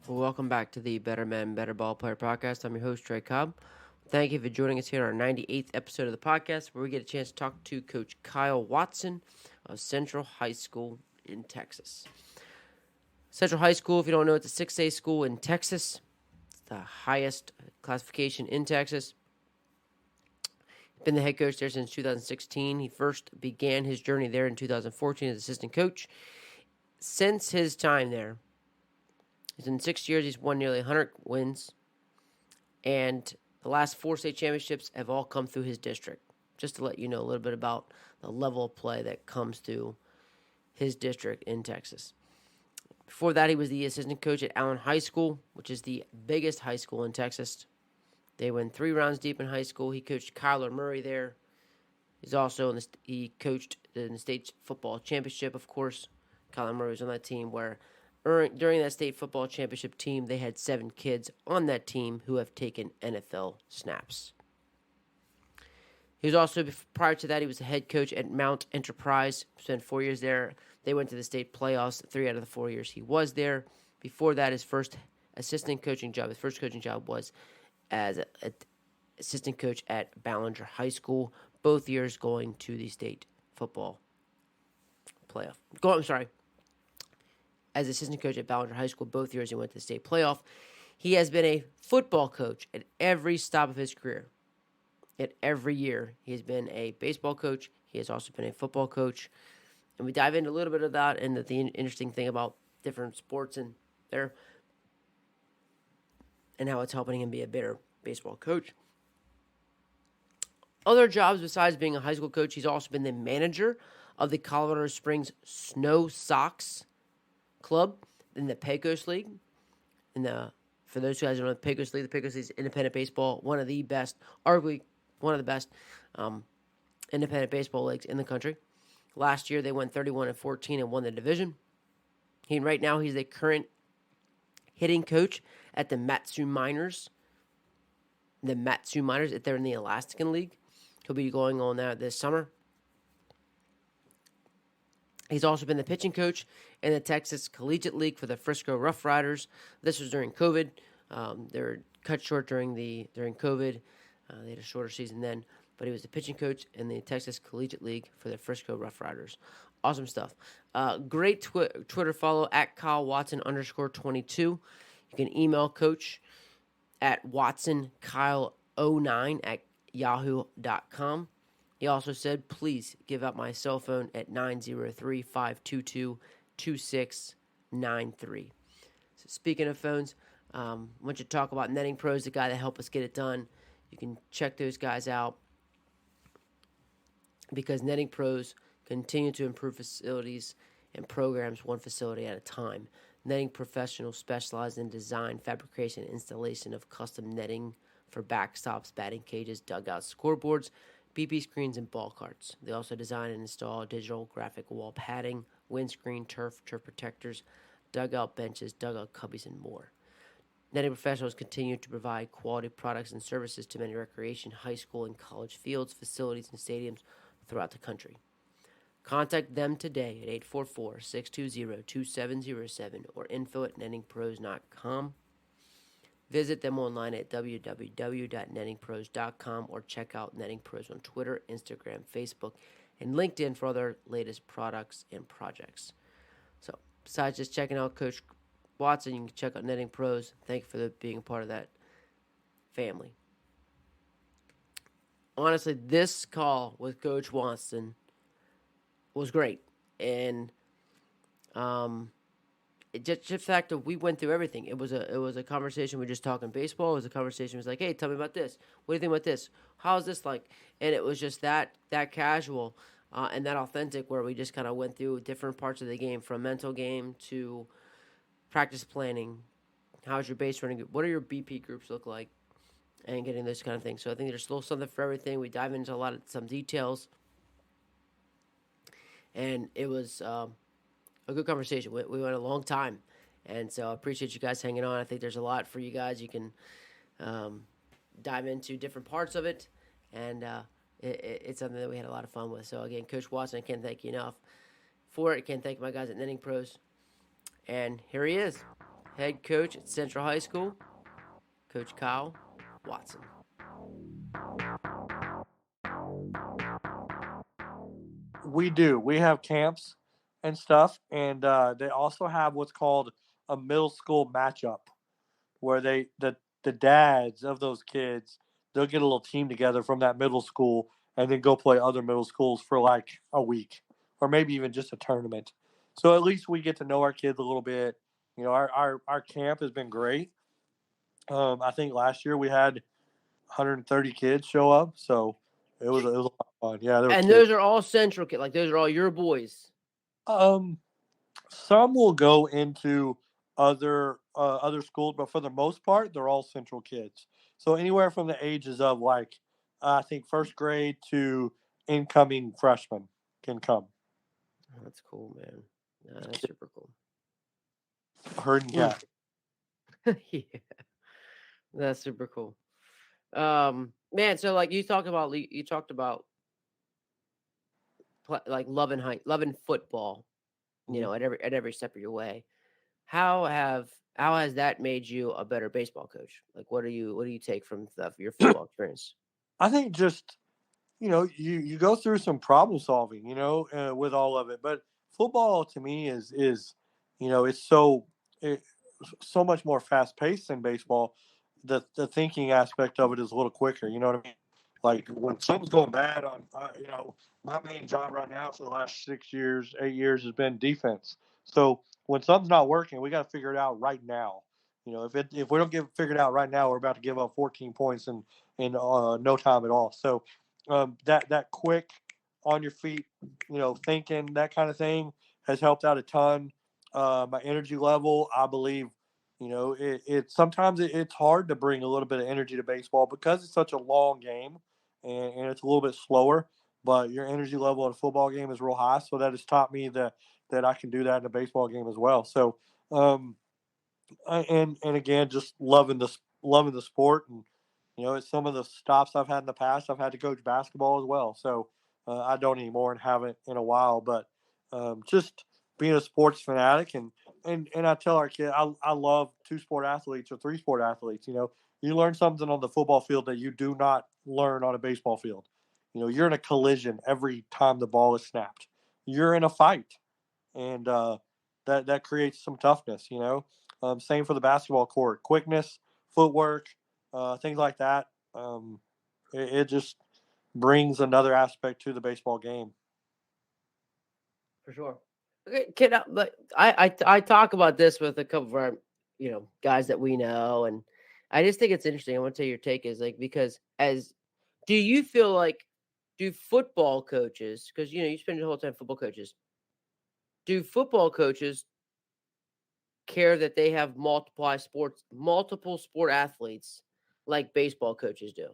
Welcome back to the Better Men, Better Ball Player podcast. I'm your host, Trey Cobb. Thank you for joining us here on our 98th episode of the podcast, where we get a chance to talk to Coach Kyle Watson of Central High School in Texas. Central High School, if you don't know, it's a 6A school in Texas. It's the highest classification in Texas. He's been the head coach there since 2016. He first began his journey there in 2014 as assistant coach. Since his time there, in 6 years, he's won nearly 100 wins, and the last 4 state championships have all come through his district. Just to let you know a little bit about the level of play that comes through his district in Texas. Before that, he was the assistant coach at Allen High School, which is the biggest high school in Texas. They went 3 rounds deep in high school. He coached Kyler Murray there. He coached in the state football championship, of course. Kyler Murray was on that team where during that state football championship team, they had 7 kids on that team who have taken NFL snaps. He was also, prior to that, he was the head coach at Mount Enterprise. Spent 4 years there. They went to the state playoffs 3 out of the 4 years he was there. Before that, his first coaching job was as an assistant coach at Ballinger High School. Both years going to the state football playoff. As assistant coach at Ballinger High School, both years he went to the state playoff. He has been a football coach at every stop of his career. At every year, he has been a baseball coach. He has also been a football coach. And we dive into a little bit of that and the interesting thing about different sports and there and how it's helping him be a better baseball coach. Other jobs besides being a high school coach, he's also been the manager of the Colorado Springs Snow Sox Club in the Pecos League. For those guys who don't know, the Pecos League is independent baseball, one of the best, arguably one of the best independent baseball leagues in the country. Last year they went 31-14 and won the division. Right now he's the current hitting coach at the Matsu Miners. They're in the Alaskan League. He'll be going on that this summer. He's also been the pitching coach in the Texas Collegiate League for the Frisco Rough Riders. This was during COVID. They were cut short during COVID. They had a shorter season then, but he was the pitching coach in the Texas Collegiate League for the Frisco Rough Riders. Awesome stuff. Great Twitter follow at Kyle Watson _22. You can email coach at watsonkyle09 at yahoo.com. He also said, please give out my cell phone at 903-522-2693. So speaking of phones, I want you to talk about Netting Pros, the guy that helped us get it done. You can check those guys out because Netting Pros continue to improve facilities and programs one facility at a time. Netting professionals specialize in design, fabrication, and installation of custom netting for backstops, batting cages, dugouts, scoreboards, BP screens, and ball carts. They also design and install digital graphic wall padding, windscreen, turf protectors, dugout benches, dugout cubbies, and more. Netting professionals continue to provide quality products and services to many recreation, high school, and college fields, facilities, and stadiums throughout the country. Contact them today at 844-620-2707 or info@nettingpros.com. Visit them online at www.nettingpros.com or check out Netting Pros on Twitter, Instagram, Facebook, and LinkedIn for other latest products and projects. So, besides just checking out Coach Watson, you can check out Netting Pros. Thank you for being a part of that family. Honestly, this call with Coach Watson was great. And just the fact that we went through everything. It was a conversation. We're just talking baseball. It was a conversation. It was like, hey, tell me about this. What do you think about this? How's this like? And it was just that casual and that authentic, where we just kind of went through different parts of the game, from mental game to practice planning. How's your base running? What do your BP groups look like? And getting those kind of things. So I think there's still something for everything. We dive into some details, and it was a good conversation. We went a long time, and so I appreciate you guys hanging on. I think there's a lot for you guys. You can dive into different parts of it, and it's something that we had a lot of fun with. So again, Coach Watson, I can't thank you enough for it. I can't thank my guys at Netting Pros. And here he is. head coach at Central High School, Coach Kyle Watson. We do. We have camps and stuff, and they also have what's called a middle school matchup, where the dads of those kids, they'll get a little team together from that middle school and then go play other middle schools for like a week or maybe even just a tournament. So at least we get to know our kids a little bit. You know, our camp has been great. I think last year we had 130 kids show up, so it was a lot of fun. Yeah, there were And kids. those are all Central kids. Like those are all your boys. Um, some will go into other schools, but for the most part, they're all Central kids. So anywhere from the ages of like I think first grade to incoming freshmen can come. Oh, that's cool, man. That's super cool. Herding cat. Yeah, that's super cool. Man, so like you talked about like loving football, Mhm. at every step of your way. How have how has that made you a better baseball coach? Like, what do you take from your football experience? I think just you go through some problem solving, with all of it. But football to me is it's so much more fast paced than baseball. The thinking aspect of it is a little quicker. You know what I mean? Like when something's going bad on, my main job right now for the last 6 years, 8 years has been defense. So when something's not working, we got to figure it out right now. If we don't get it figured out right now, we're about to give up 14 points in no time at all. So that quick on your feet, thinking that kind of thing has helped out a ton. My energy level, I believe, it sometimes it's hard to bring a little bit of energy to baseball because it's such a long game and it's a little bit slower. But your energy level in a football game is real high, so that has taught me that I can do that in a baseball game as well. So, um, and again, just loving the sport, and it's some of the stops I've had in the past. I've had to coach basketball as well, so I don't anymore and haven't in a while. But just being a sports fanatic, and I tell our kids, I love two sport athletes or three sport athletes. You learn something on the football field that you do not learn on a baseball field. You're in a collision every time the ball is snapped. You're in a fight, and that creates some toughness. Same for the basketball court, quickness, footwork, things like that. It just brings another aspect to the baseball game. For sure. Okay, but I talk about this with a couple of our guys that we know, and I just think it's interesting. I want to tell your take is like because as do you feel like do football coaches because you spend your whole time football coaches do football coaches care that they have multiple sport athletes like baseball coaches do?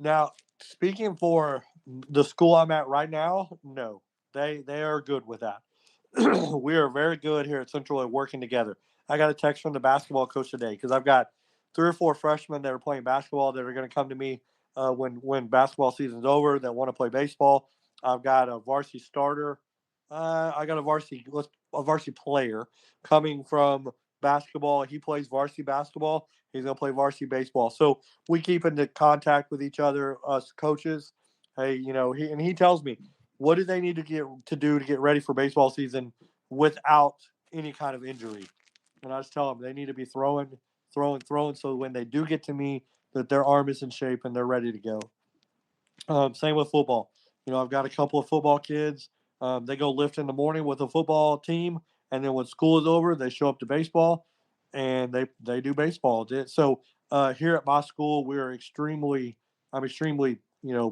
Now, speaking for the school I'm at right now, no, they are good with that. We are very good here at Central at working together. I got a text from the basketball coach today because I've got 3 or 4 freshmen that are playing basketball that are going to come to me when basketball season's over that want to play baseball. I've got a varsity starter. I got a varsity player coming from basketball. He plays varsity basketball. He's going to play varsity baseball. So we keep into contact with each other, us coaches. Hey, he tells me what do they need to do to get ready for baseball season without any kind of injury, and I just tell them they need to be throwing, so when they do get to me, that their arm is in shape and they're ready to go. Same with football. I've got a couple of football kids. They go lift in the morning with a football team, and then when school is over, they show up to baseball, and they do baseball. So here at my school, I'm extremely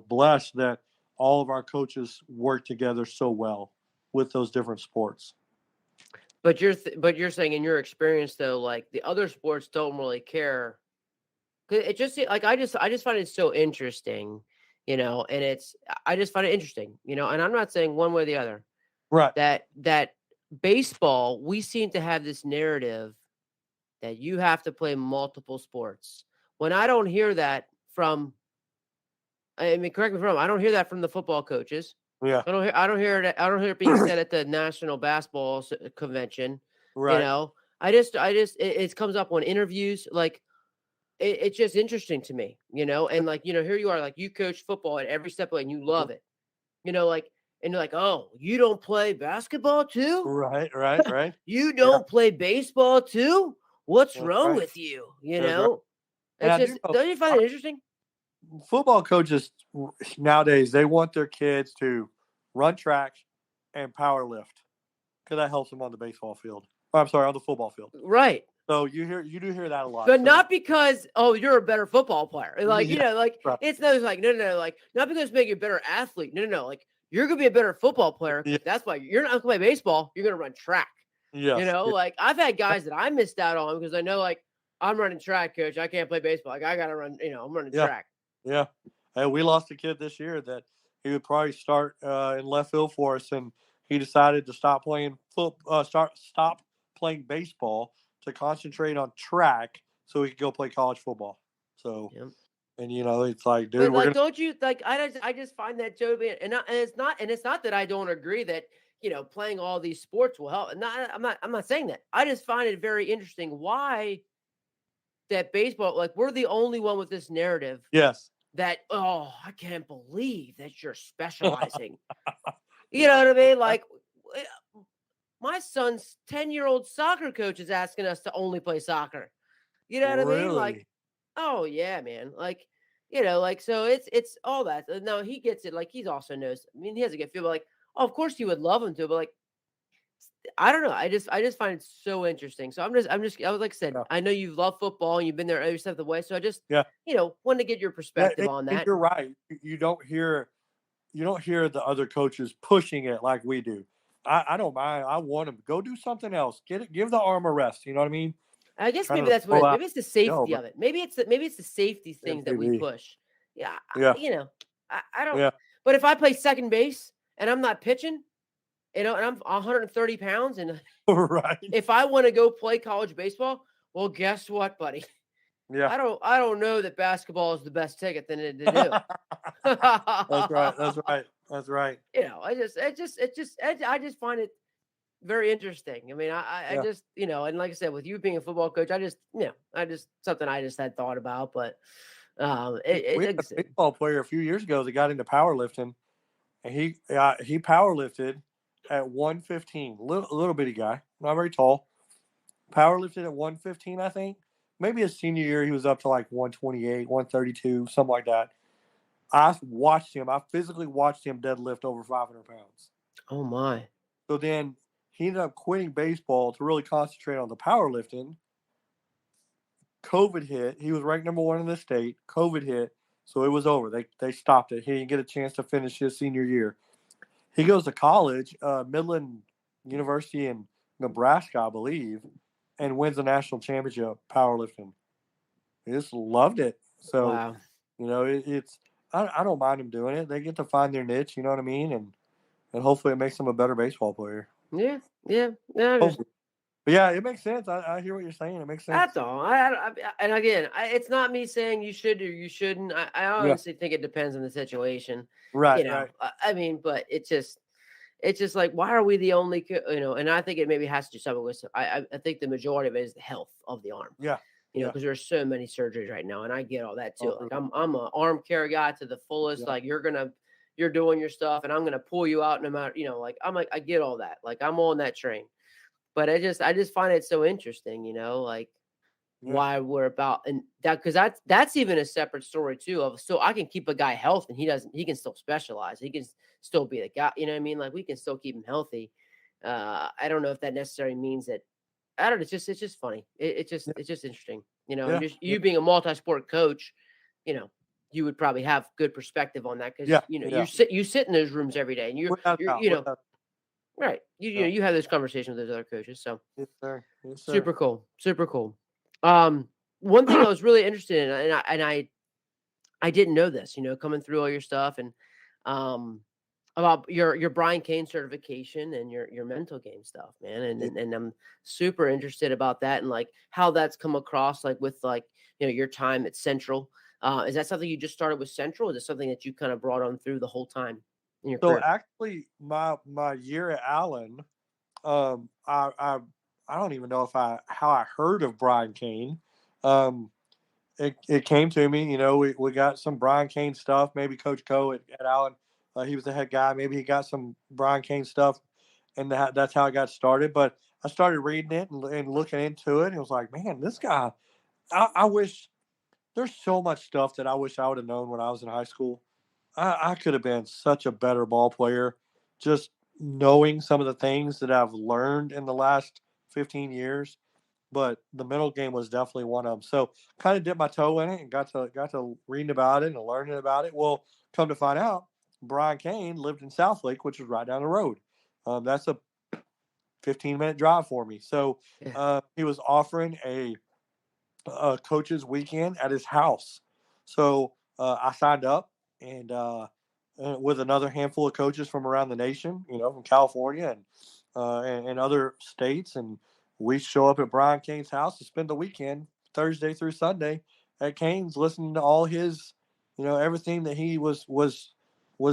blessed that all of our coaches work together so well with those different sports. But you're saying in your experience though, like the other sports don't really care. 'Cause it just like I just find it so interesting, and I just find it interesting, and I'm not saying one way or the other Right. that baseball we seem to have this narrative that you have to play multiple sports. When I don't hear that from, I mean, correct me if I'm wrong, I don't hear that from the football coaches. Yeah. I don't hear it being said at the National Basketball Convention. You Right. know, It comes up on interviews. Like, it's just interesting to me, and like, here you are, like you coach football at every step of the way and you love it, like, and you're like, oh, you don't play basketball too? Right. You Yeah, don't play baseball too? What's that's wrong right. with you? That's right. And It's I do just, know don't you find it interesting? football coaches nowadays, they want their kids to run track and power lift because that helps them on the baseball field. Oh, I'm sorry, on the football field. Right. So you do hear that a lot. But So not because, oh, you're a better football player. Like, yeah, like right. it's not like, no, like not because it's making you a better athlete. No. Like, you're gonna be a better football player Yeah, because that's why you're not gonna play baseball. You're gonna run track. yes, yeah, Like I've had guys that I missed out on because I know, like, I'm running track, coach. I can't play baseball. Like, I gotta run, I'm running yeah, track. yeah. And we lost a kid this year that he would probably start in left field for us, and he decided to stop playing baseball to concentrate on track so he could go play college football. So, Yeah. and it's like, dude, But we're like, gonna. don't you like? I just find that Joe, and it's not that I don't agree that playing all these sports will help. Not, I'm not saying that. I just find it very interesting why that baseball, like, we're the only one with this narrative Yes. that, oh, I can't believe that you're specializing. You know what I mean? Like, eh, my son's 10-year-old soccer coach is asking us to only play soccer. You know what I mean? Like, Really? oh yeah, man. Like, like, so it's all that. No, he gets it. Like, he's also knows. I mean, he has a good feel. But like, oh, of course he would love him to. But like, I don't know. I just find it so interesting. So I was, like I said, Yeah. I know you love football and you've been there every step of the way. So I just, Yeah. wanted to get your Yeah. perspective on And that. you're right. You don't hear the other coaches pushing it like we do. I don't mind. I want them to go do something else. Give the arm a rest. You know what I mean? I guess Trying maybe to that's what it pull is. out. Maybe it's the No, safety but of it. Maybe it's the safety yeah, things that we maybe. push. Yeah, Yeah. I don't. Yeah. But if I play second base and I'm not pitching, and I'm 130 pounds, and Right. if I want to go play college baseball, well, guess what, buddy? Yeah. I don't know that basketball is the best ticket than to do. That's right. That's right. That's right. I just find it very interesting. I mean, I Yeah. just, and like I said, with you being a football coach, I just something I just had thought about, but We had like I a said, baseball player a few years ago that got into powerlifting, and he powerlifted at 115. Little bitty guy, not very tall. Powerlifted at 115, I think. Maybe his senior year, he was up to like 128, 132, something like that. I physically watched him deadlift over 500 pounds. oh my, So then he ended up quitting baseball to really concentrate on the powerlifting. COVID hit. He was ranked number one in the state. COVID hit. So it was over. They stopped it. He didn't get a chance to finish his senior year. He goes to college, Midland University in Nebraska, I believe, and wins the national championship powerlifting. He just loved it. So, wow, it's I don't mind them doing it. They get to find their niche, you know what I mean? And hopefully it makes them a better baseball player. yeah. Hopefully. But yeah, it makes sense. I hear what you're saying. It makes sense. That's all. And again, it's not me saying you should or you shouldn't. I Yeah. honestly think it depends on the situation. Right, right. I mean, but it's just like, why are we the only, and I think it maybe has to do something with, I think the majority of it is the health of the arm, Yeah. Yeah. because there's so many surgeries right now, and I get all that too. Oh, Like, I'm a arm care guy to the fullest. yeah. Like, you're doing your stuff, and I'm gonna pull you out no matter, like, I get all that. Like, I'm on that train, but I just find it so interesting, like Yeah. why we're about, and that, because that's even a separate story too. Of, so I can keep a guy healthy, and he can still specialize. He can still be the guy. You know what I mean? Like, we can still keep him healthy. I don't know if that necessarily means that. I don't know. It's just funny. Yeah. It's just interesting. And Yeah. just Yeah. you being a multi-sport coach, you would probably have good perspective on that, because Yeah. you sit in those rooms every day, and Without you're doubt. Without right. doubt. You have this conversation with those other coaches. So Yes, sir. Yes, sir. super cool. Super cool. One thing I was really interested in, and I didn't know this, coming through all your stuff, and um about your Brian Kane certification and your mental game stuff, man. And, Yeah. and I'm super interested about that, and like how that's come across, like with, like, your time at Central. Is that something you just started with Central? Or is it something that you kind of brought on through the whole time in your So career? actually, my year at Allen, I I don't even know if how I heard of Brian Kane. Um, it came to me. We got some Brian Kane stuff. Maybe Coach Co at Allen, he was the head guy. Maybe he got some Brian Kane stuff, and that's how I got started. But I started reading it and looking into it, and it was like, man, this guy. I wish there's so much stuff that I wish I would have known when I was in high school. I could have been such a better ball player, just knowing some of the things that I've learned in the last 15 years, but the mental game was definitely one of them. So kind of dipped my toe in it and got to reading about it and learning about it. Well, come to find out, Brian Kane lived in Southlake, which is right down the road. That's a 15-minute drive for me. So Yeah. he was offering a coach's weekend at his house. So I signed up and with another handful of coaches from around the nation, from California and other states, and we show up at Brian Kane's house to spend the weekend, Thursday through Sunday, at Kane's, listening to all his, everything that he was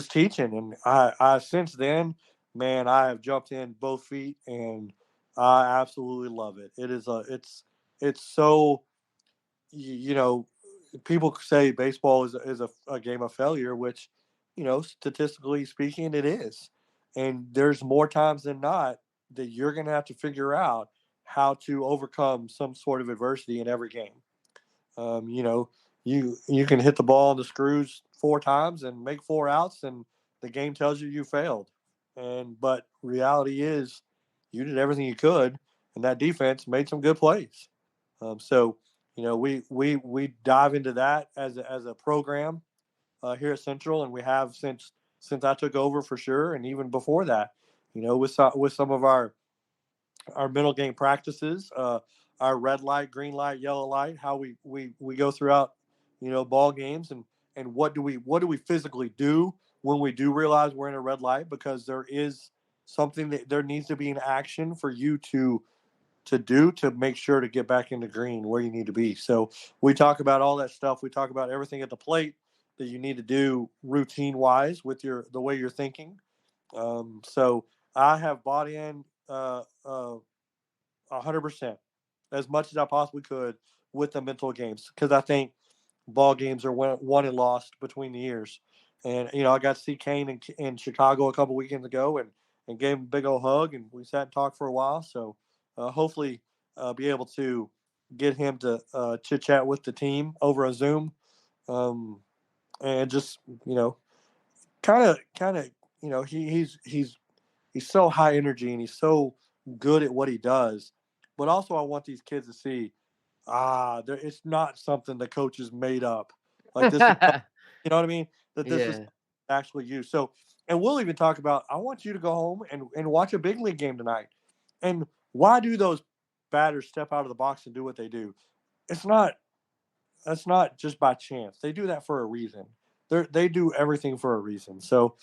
teaching. And I since then, man, I have jumped in both feet, and I absolutely love it. It's so people say baseball is a game of failure, which, statistically speaking, it is. And there's more times than not that you're going to have to figure out how to overcome some sort of adversity in every game. You know, you can hit the ball on the screws 4 times and make 4 outs, and the game tells you failed. But reality is, you did everything you could, and that defense made some good plays. So we dive into that as a program here at Central, and we have since I took over for sure, and even before that, with some of our middle game practices, our red light, green light, yellow light, how we go throughout, ball games, and what do we physically do when we do realize we're in a red light, because there is something that there needs to be an action for you to do to make sure to get back into green where you need to be. So we talk about all that stuff. We talk about everything at the plate that you need to do routine wise with the way you're thinking. So I have bought in 100% as much as I possibly could with the mental games, because I think ball games are won and lost between the years. And I got to see Kane in Chicago a couple weekends ago, and gave him a big old hug, and we sat and talked for a while. So hopefully be able to get him to chit chat with the team over a Zoom, um, and just kind of he's so high energy, and he's so good at what he does. But also, I want these kids to see, it's not something the coaches made up. Like, this is, you know what I mean? That this is Yeah. actually you. So, and we'll even talk about, I want you to go home and watch a big league game tonight. And why do those batters step out of the box and do what they do? It's not That's not just by chance. They do that for a reason. They do everything for a reason. So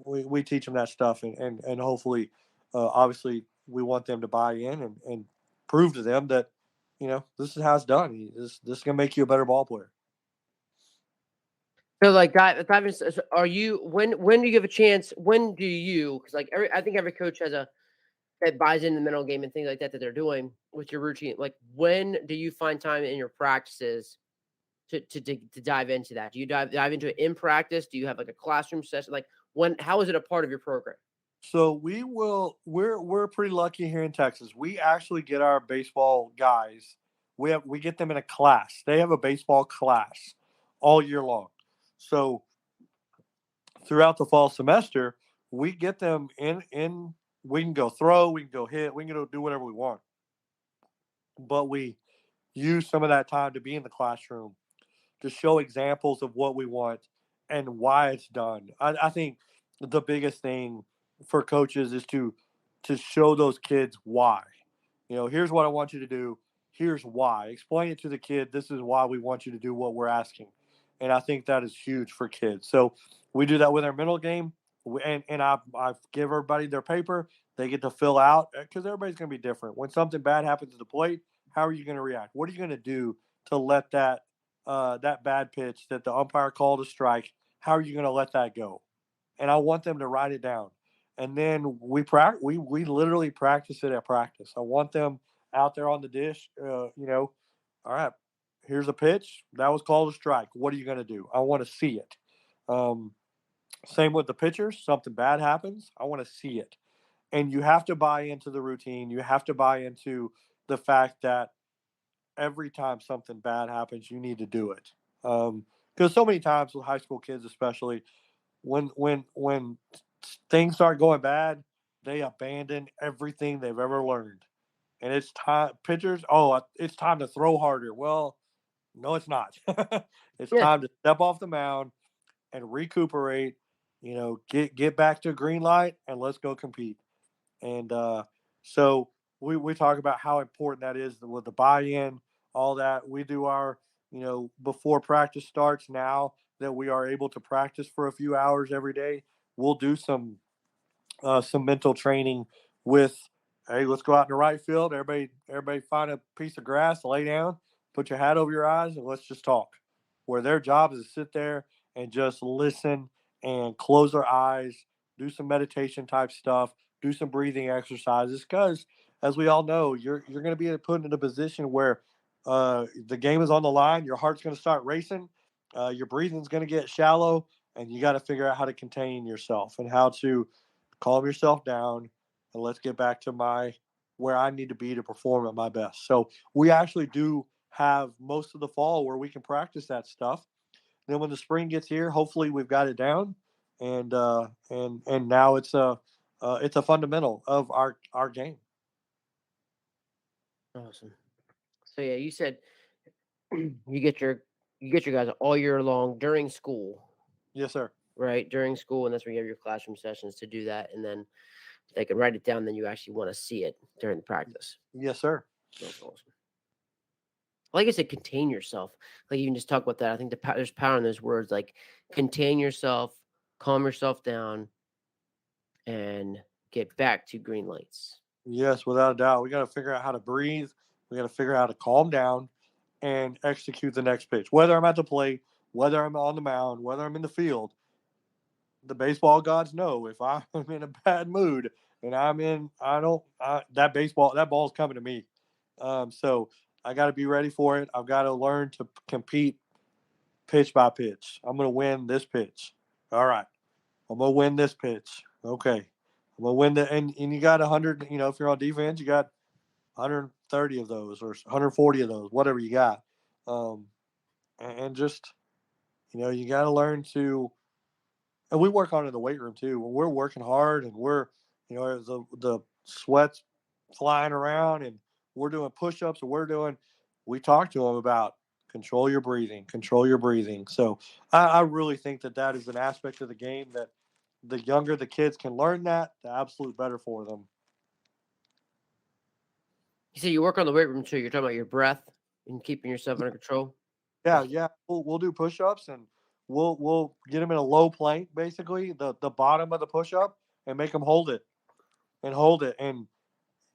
we teach them that stuff, and hopefully, obviously, we want them to buy in and prove to them that this is how it's done. This is gonna make you a better ball player. So like dive into, so are you when do you give a chance? When do you? Because like I think every coach has a that buys in the mental game and things like that they're doing with your routine. Like when do you find time in your practices to dive into that? Do you dive into it in practice? Do you have like a classroom session? Like when? How is it a part of your program? So we're pretty lucky here in Texas. We actually get our baseball guys. We get them in a class. They have a baseball class all year long. So throughout the fall semester, we get them in. We can go throw, we can go hit, we can go do whatever we want. But we use some of that time to be in the classroom to show examples of what we want and why it's done. I think the biggest thing for coaches is to show those kids why. Here's what I want you to do. Here's why. Explain it to the kid. This is why we want you to do what we're asking. And I think that is huge for kids. So we do that with our middle game. And I give everybody their paper. They get to fill out, because everybody's going to be different. When something bad happens at the plate, how are you going to react? What are you going to do to let that bad pitch that the umpire called a strike? How are you going to let that go? And I want them to write it down. and then we literally practice it at practice. I want them out there on the dish. All right, here's a pitch that was called a strike. What are you going to do? I want to see it. Um, Same with the pitchers. Something bad happens. I want to see it. And you have to buy into the routine. You have to buy into the fact that every time something bad happens, you need to do it. Because so many times with high school kids, especially when things start going bad, they abandon everything they've ever learned, and it's time. Pitchers, oh, it's time to throw harder. Well, no, it's not. It's Yeah. time to step off the mound and recuperate. Get back to green light and let's go compete. And so we talk about how important that is with the buy-in, all that. We do our, before practice starts now that we are able to practice for a few hours every day, we'll do some mental training with, hey, let's go out in the right field. Everybody find a piece of grass, lay down, put your hat over your eyes, and let's just talk. Where their job is to sit there and just listen and close their eyes, do some meditation type stuff, do some breathing exercises. Because as we all know, you're going to be put in a position where the game is on the line. Your heart's going to start racing. Your breathing's going to get shallow, and you got to figure out how to contain yourself and how to calm yourself down, and let's get back to my where I need to be to perform at my best. So we actually do have most of the fall where we can practice that stuff. Then when the spring gets here, hopefully we've got it down, and now it's a fundamental of our game. Awesome. So yeah, you said you get your you get your guys all year long during school, Yes, sir. right? During school, and that's where you have your classroom sessions to do that, and then they can write it down. Then you actually want to see it during the practice. Yes, sir. That's awesome. Like I said, contain yourself. Like you can just talk about that. I think there's power in those words. Like contain yourself, calm yourself down, and get back to green lights. Yes, without a doubt. We got to figure out how to breathe. We got to figure out how to calm down and execute the next pitch. Whether I'm at the plate, whether I'm on the mound, whether I'm in the field, the baseball gods know if I'm in a bad mood and that ball's coming to me. So I got to be ready for it. I've got to learn to compete pitch by pitch. I'm going to win this pitch. All right. I'm going to win this pitch. Okay. I'm going to win and you got 100, if you're on defense, you got 130 of those or 140 of those, whatever you got. Um, and just, you got to learn to, and we work on it in the weight room too. When we're working hard and we're, the sweat's flying around and we're doing push-ups and we talk to them about control your breathing. So I really think that is an aspect of the game that the younger the kids can learn that, the absolute better for them. You said you work on the weight room too. You're talking about your breath and keeping yourself under control. Yeah, Like, yeah. We'll do push-ups and we'll get them in a low plank, basically the bottom of the push-up, and make them hold it, and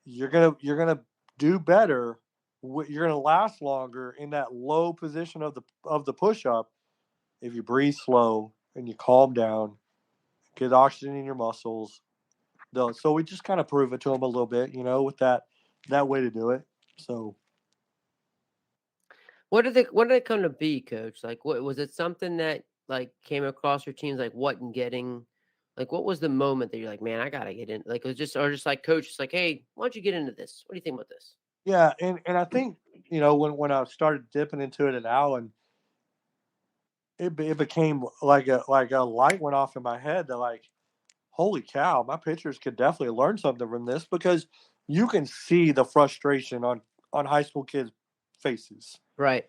you're gonna do better. You're gonna last longer in that low position of the push up if you breathe slow and you calm down, get oxygen in your muscles. So we just kind of prove it to them a little bit, with that way to do it. So what did it come to be, coach? Like, what was it something that like came across your teams? Like, what and getting, like, what was the moment that you're like, man, I gotta get in? Like, it was just or just like coach, just like, hey, why don't you get into this? What do you think about this? yeah, and I think when I started dipping into it at Allen, it became like a light went off in my head that like, holy cow, my pitchers could definitely learn something from this because you can see the frustration on high school kids' faces. Right.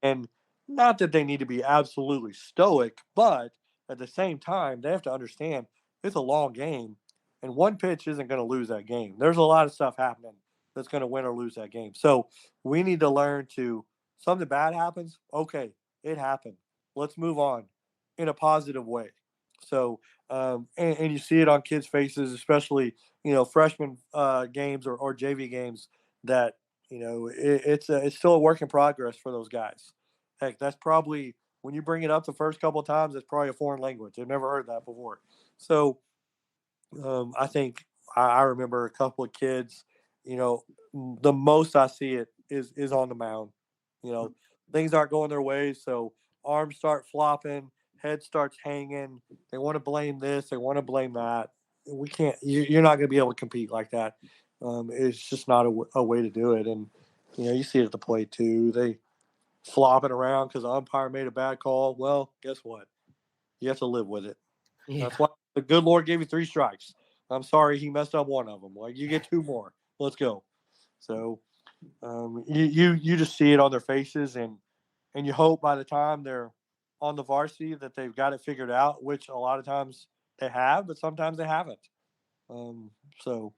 And not that they need to be absolutely stoic, but at the same time, they have to understand it's a long game and one pitch isn't going to lose that game. There's a lot of stuff happening that's going to win or lose that game. So we need to learn to something bad happens. Okay, it happened. Let's move on in a positive way. So, and you see it on kids' faces, especially, freshman games or JV games that it's still a work in progress for those guys. Heck, that's probably when you bring it up the first couple of times, it's probably a foreign language. They've never heard that before. So I think I remember a couple of kids. You know, the most I see it is on the mound. You know, things aren't going their way, so arms start flopping, head starts hanging. They want to blame this, they want to blame that. We can't. You're not going to be able to compete like that. It's just not a way to do it. And you see it at the plate too. They flopping around because the umpire made a bad call. Well, guess what? You have to live with it. Yeah. That's why the good Lord gave you 3 strikes. I'm sorry he messed up one of them. Like, you get 2 more. Let's go. So you just see it on their faces, and you hope by the time they're on the varsity that they've got it figured out, which a lot of times they have, but sometimes they haven't. Um, so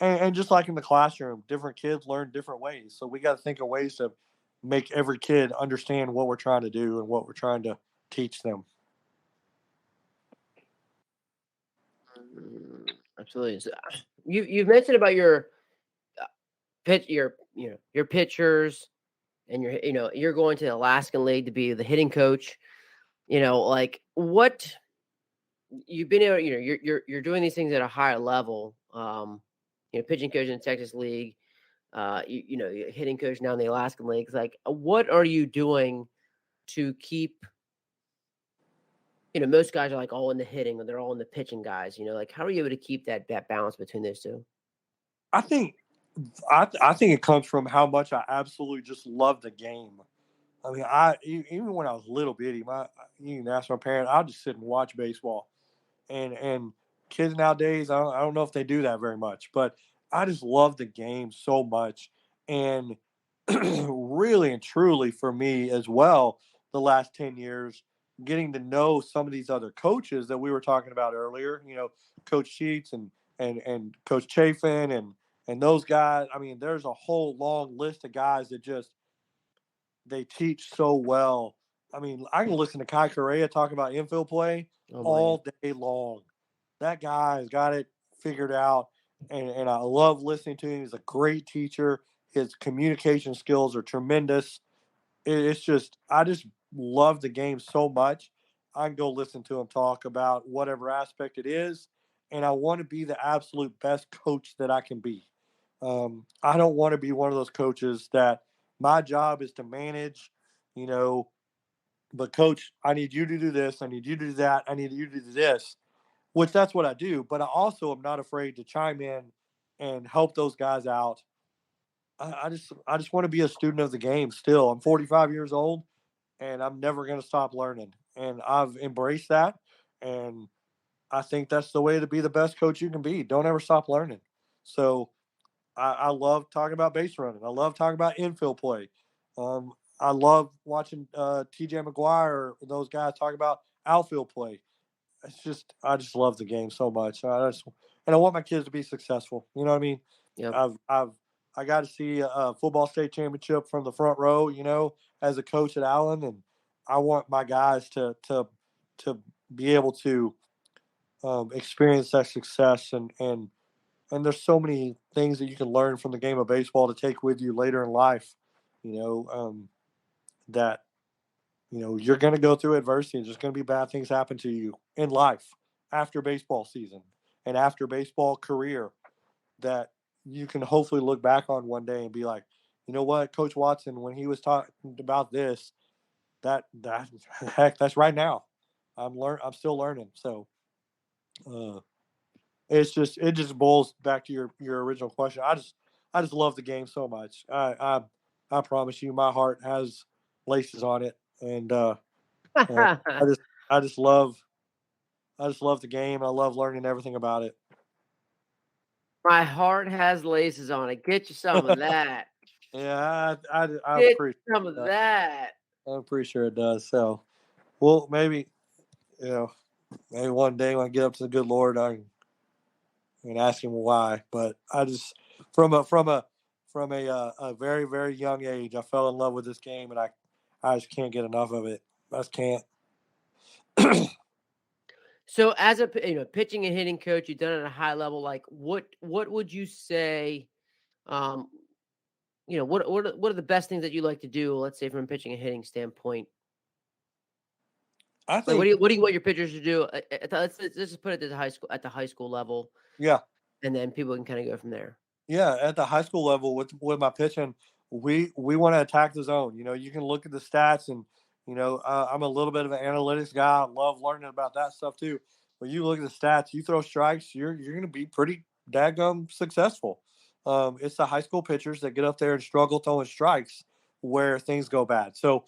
and just like in the classroom, different kids learn different ways. So we got to think of ways to make every kid understand what we're trying to do and what we're trying to teach them. Absolutely. So, you've mentioned about your your pitchers and you're going to the Alaskan League to be the hitting coach. Like what you've been able, you're doing these things at a higher level. Pitching coach in the Texas League, you're hitting coach now in the Alaskan League. Like, what are you doing to keep? Most guys are like all in the hitting, or they're all in the pitching guys. Like how are you able to keep that balance between those two? I think I think it comes from how much I absolutely just love the game. I mean, even when I was little bitty, you can ask my parents, I'll just sit and watch baseball. And kids nowadays, I don't know if they do that very much, but I just love the game so much. And really and truly for me as well, the last 10 years, getting to know some of these other coaches that we were talking about earlier, Coach Sheets and Coach Chafin and those guys. I mean, there's a whole long list of guys that just they teach so well. I mean, I can listen to Kai Correa talk about infield play Oh my god. all day long. That guy has got it figured out, and I love listening to him. He's a great teacher. His communication skills are tremendous. It's just I just love the game so much. I can go listen to him talk about whatever aspect it is, and I want to be the absolute best coach that I can be. I don't want to be one of those coaches that my job is to manage, you know, but coach, I need you to do this. I need you to do that. I need you to do this, which that's what I do. But I also am not afraid to chime in and help those guys out. I just want to be a student of the game still. I'm 45 years old and I'm never going to stop learning. And I've embraced that. And I think that's the way to be the best coach you can be. Don't ever stop learning. So I love talking about base running. I love talking about infield play. I love watching TJ McGuire, those guys talk about outfield play. I just love the game so much. And I want my kids to be successful. You know what I mean? Yep. I've I got to see a football state championship from the front row. As a coach at Allen, and I want my guys to be able to experience that success and there's so many things that you can learn from the game of baseball to take with you later in life. You know that you're going to go through adversity and there's going to be bad things happen to you in life after baseball season and after baseball career that you can hopefully look back on one day and be like, you know what, Coach Watson, when he was talking about this, that heck, that's right now. I'm still learning. So uh, it just boils back to your original question. I just love the game so much. I promise you, my heart has laces on it, and uh, I just I just love I just love the game. I love learning everything about it. My heart has laces on it. Get you some of that. Yeah, I'm Get pretty some of sure that. I'm pretty sure it does. So, well, you know maybe one day when I get up to the good Lord, and ask him why. But I just from a very very young age, I fell in love with this game, and I just can't get enough of it. I just can't. So, as a pitching and hitting coach, you've done it at a high level. Like, what would you say? Um, what are the best things that you like to do? Let's say from a pitching and hitting standpoint. I Like, think, what do you want your pitchers to do? Let's just put it at the high school level, yeah, and then people can kind of go from there. yeah, at the high school level with my pitching, we want to attack the zone. You can look at the stats, and I'm a little bit of an analytics guy. I love learning about that stuff too. But you look at the stats, you throw strikes, you're going to be pretty daggum successful. It's the high school pitchers that get up there and struggle throwing strikes where things go bad. So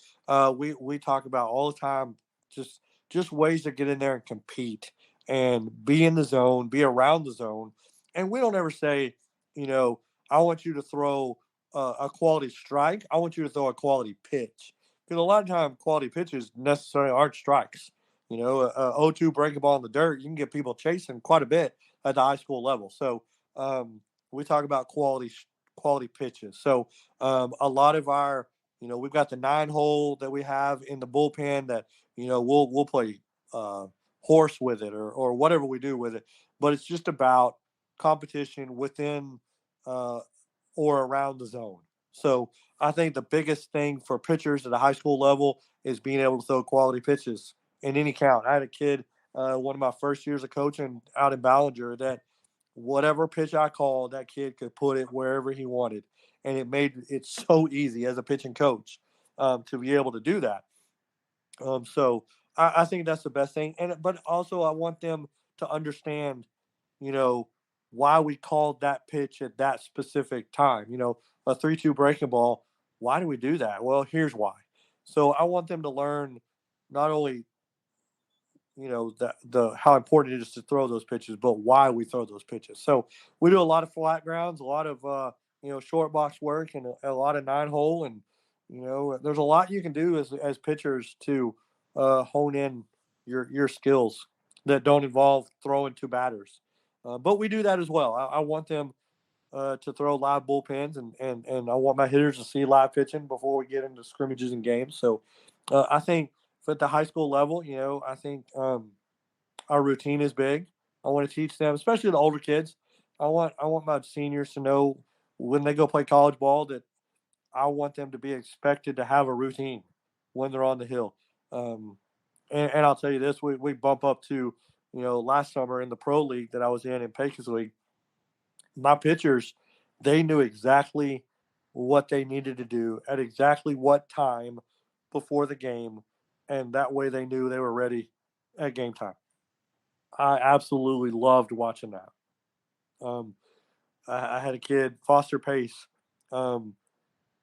we talk about all the time, just just ways to get in there and compete and be in the zone, be around the zone, and we don't ever say, you know, I want you to throw a quality strike. I want you to throw a quality pitch. Because a lot of time, quality pitches necessarily aren't strikes. A 0-2 breaking ball in the dirt, you can get people chasing quite a bit at the high school level. So um, we talk about quality pitches. So a lot of our, we've got the 9-hole that we have in the bullpen that we'll play uh, horse with it or whatever we do with it. But it's just about competition within uh, or around the zone. So I think the biggest thing for pitchers at the high school level is being able to throw quality pitches in any count. I had a kid, one of my first years of coaching out in Ballinger, that whatever pitch I called, that kid could put it wherever he wanted. And it made it so easy as a pitching coach to be able to do that. So I think that's the best thing. But also I want them to understand, you know, why we called that pitch at that specific time. A 3-2 breaking ball. Why do we do that? Well, here's why. So I want them to learn not only the how important it is to throw those pitches, but why we throw those pitches. So we do a lot of flat grounds, a lot of short box work, and a lot of 9-hole, and there's a lot you can do as pitchers to hone in your skills that don't involve throwing two batters. But we do that as well. I want them to throw live bullpens, and I want my hitters to see live pitching before we get into scrimmages and games. So I think at the high school level, I think our routine is big. I want to teach them, especially the older kids. I want my seniors to know when they go play college ball that I want them to be expected to have a routine when they're on the hill. Um, and I'll tell you this: we bump up to last summer in the pro league that I was in Pecos League. My pitchers, they knew exactly what they needed to do at exactly what time before the game, and that way they knew they were ready at game time. I absolutely loved watching that. Um, I had a kid, Foster Pace. Um,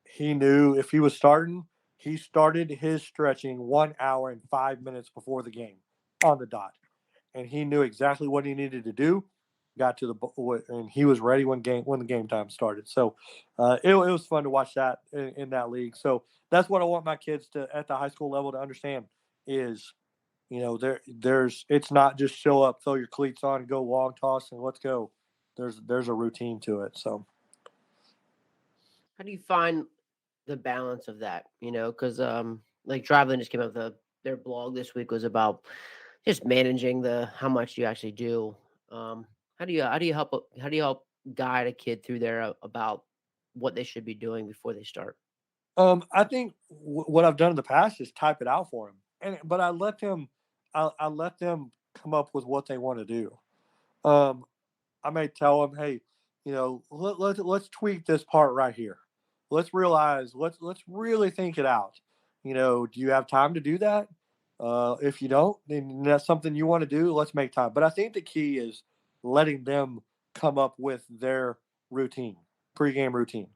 he knew if he was starting, he started his stretching 1 hour and 5 minutes before the game on the dot, and he knew exactly what he needed to do. Got to and he was ready when the game time started. So it was fun to watch that in that league. So that's what I want my kids to at the high school level to understand is there's it's not just show up, throw your cleats on, and go long toss, and let's go. There's a routine to it. So How do you find the balance of that? Because like Driveline just came up with their blog this week was about just managing the how much you actually do. Um, how do you help guide a kid through there about what they should be doing before they start? I think what I've done in the past is type it out for them, but I let them come up with what they want to do. Um, I may tell them, hey, let's tweak this part right here. Let's really think it out. Do you have time to do that? If you don't, then that's something you want to do. Let's make time. But I think the key is letting them come up with their routine, pregame routine.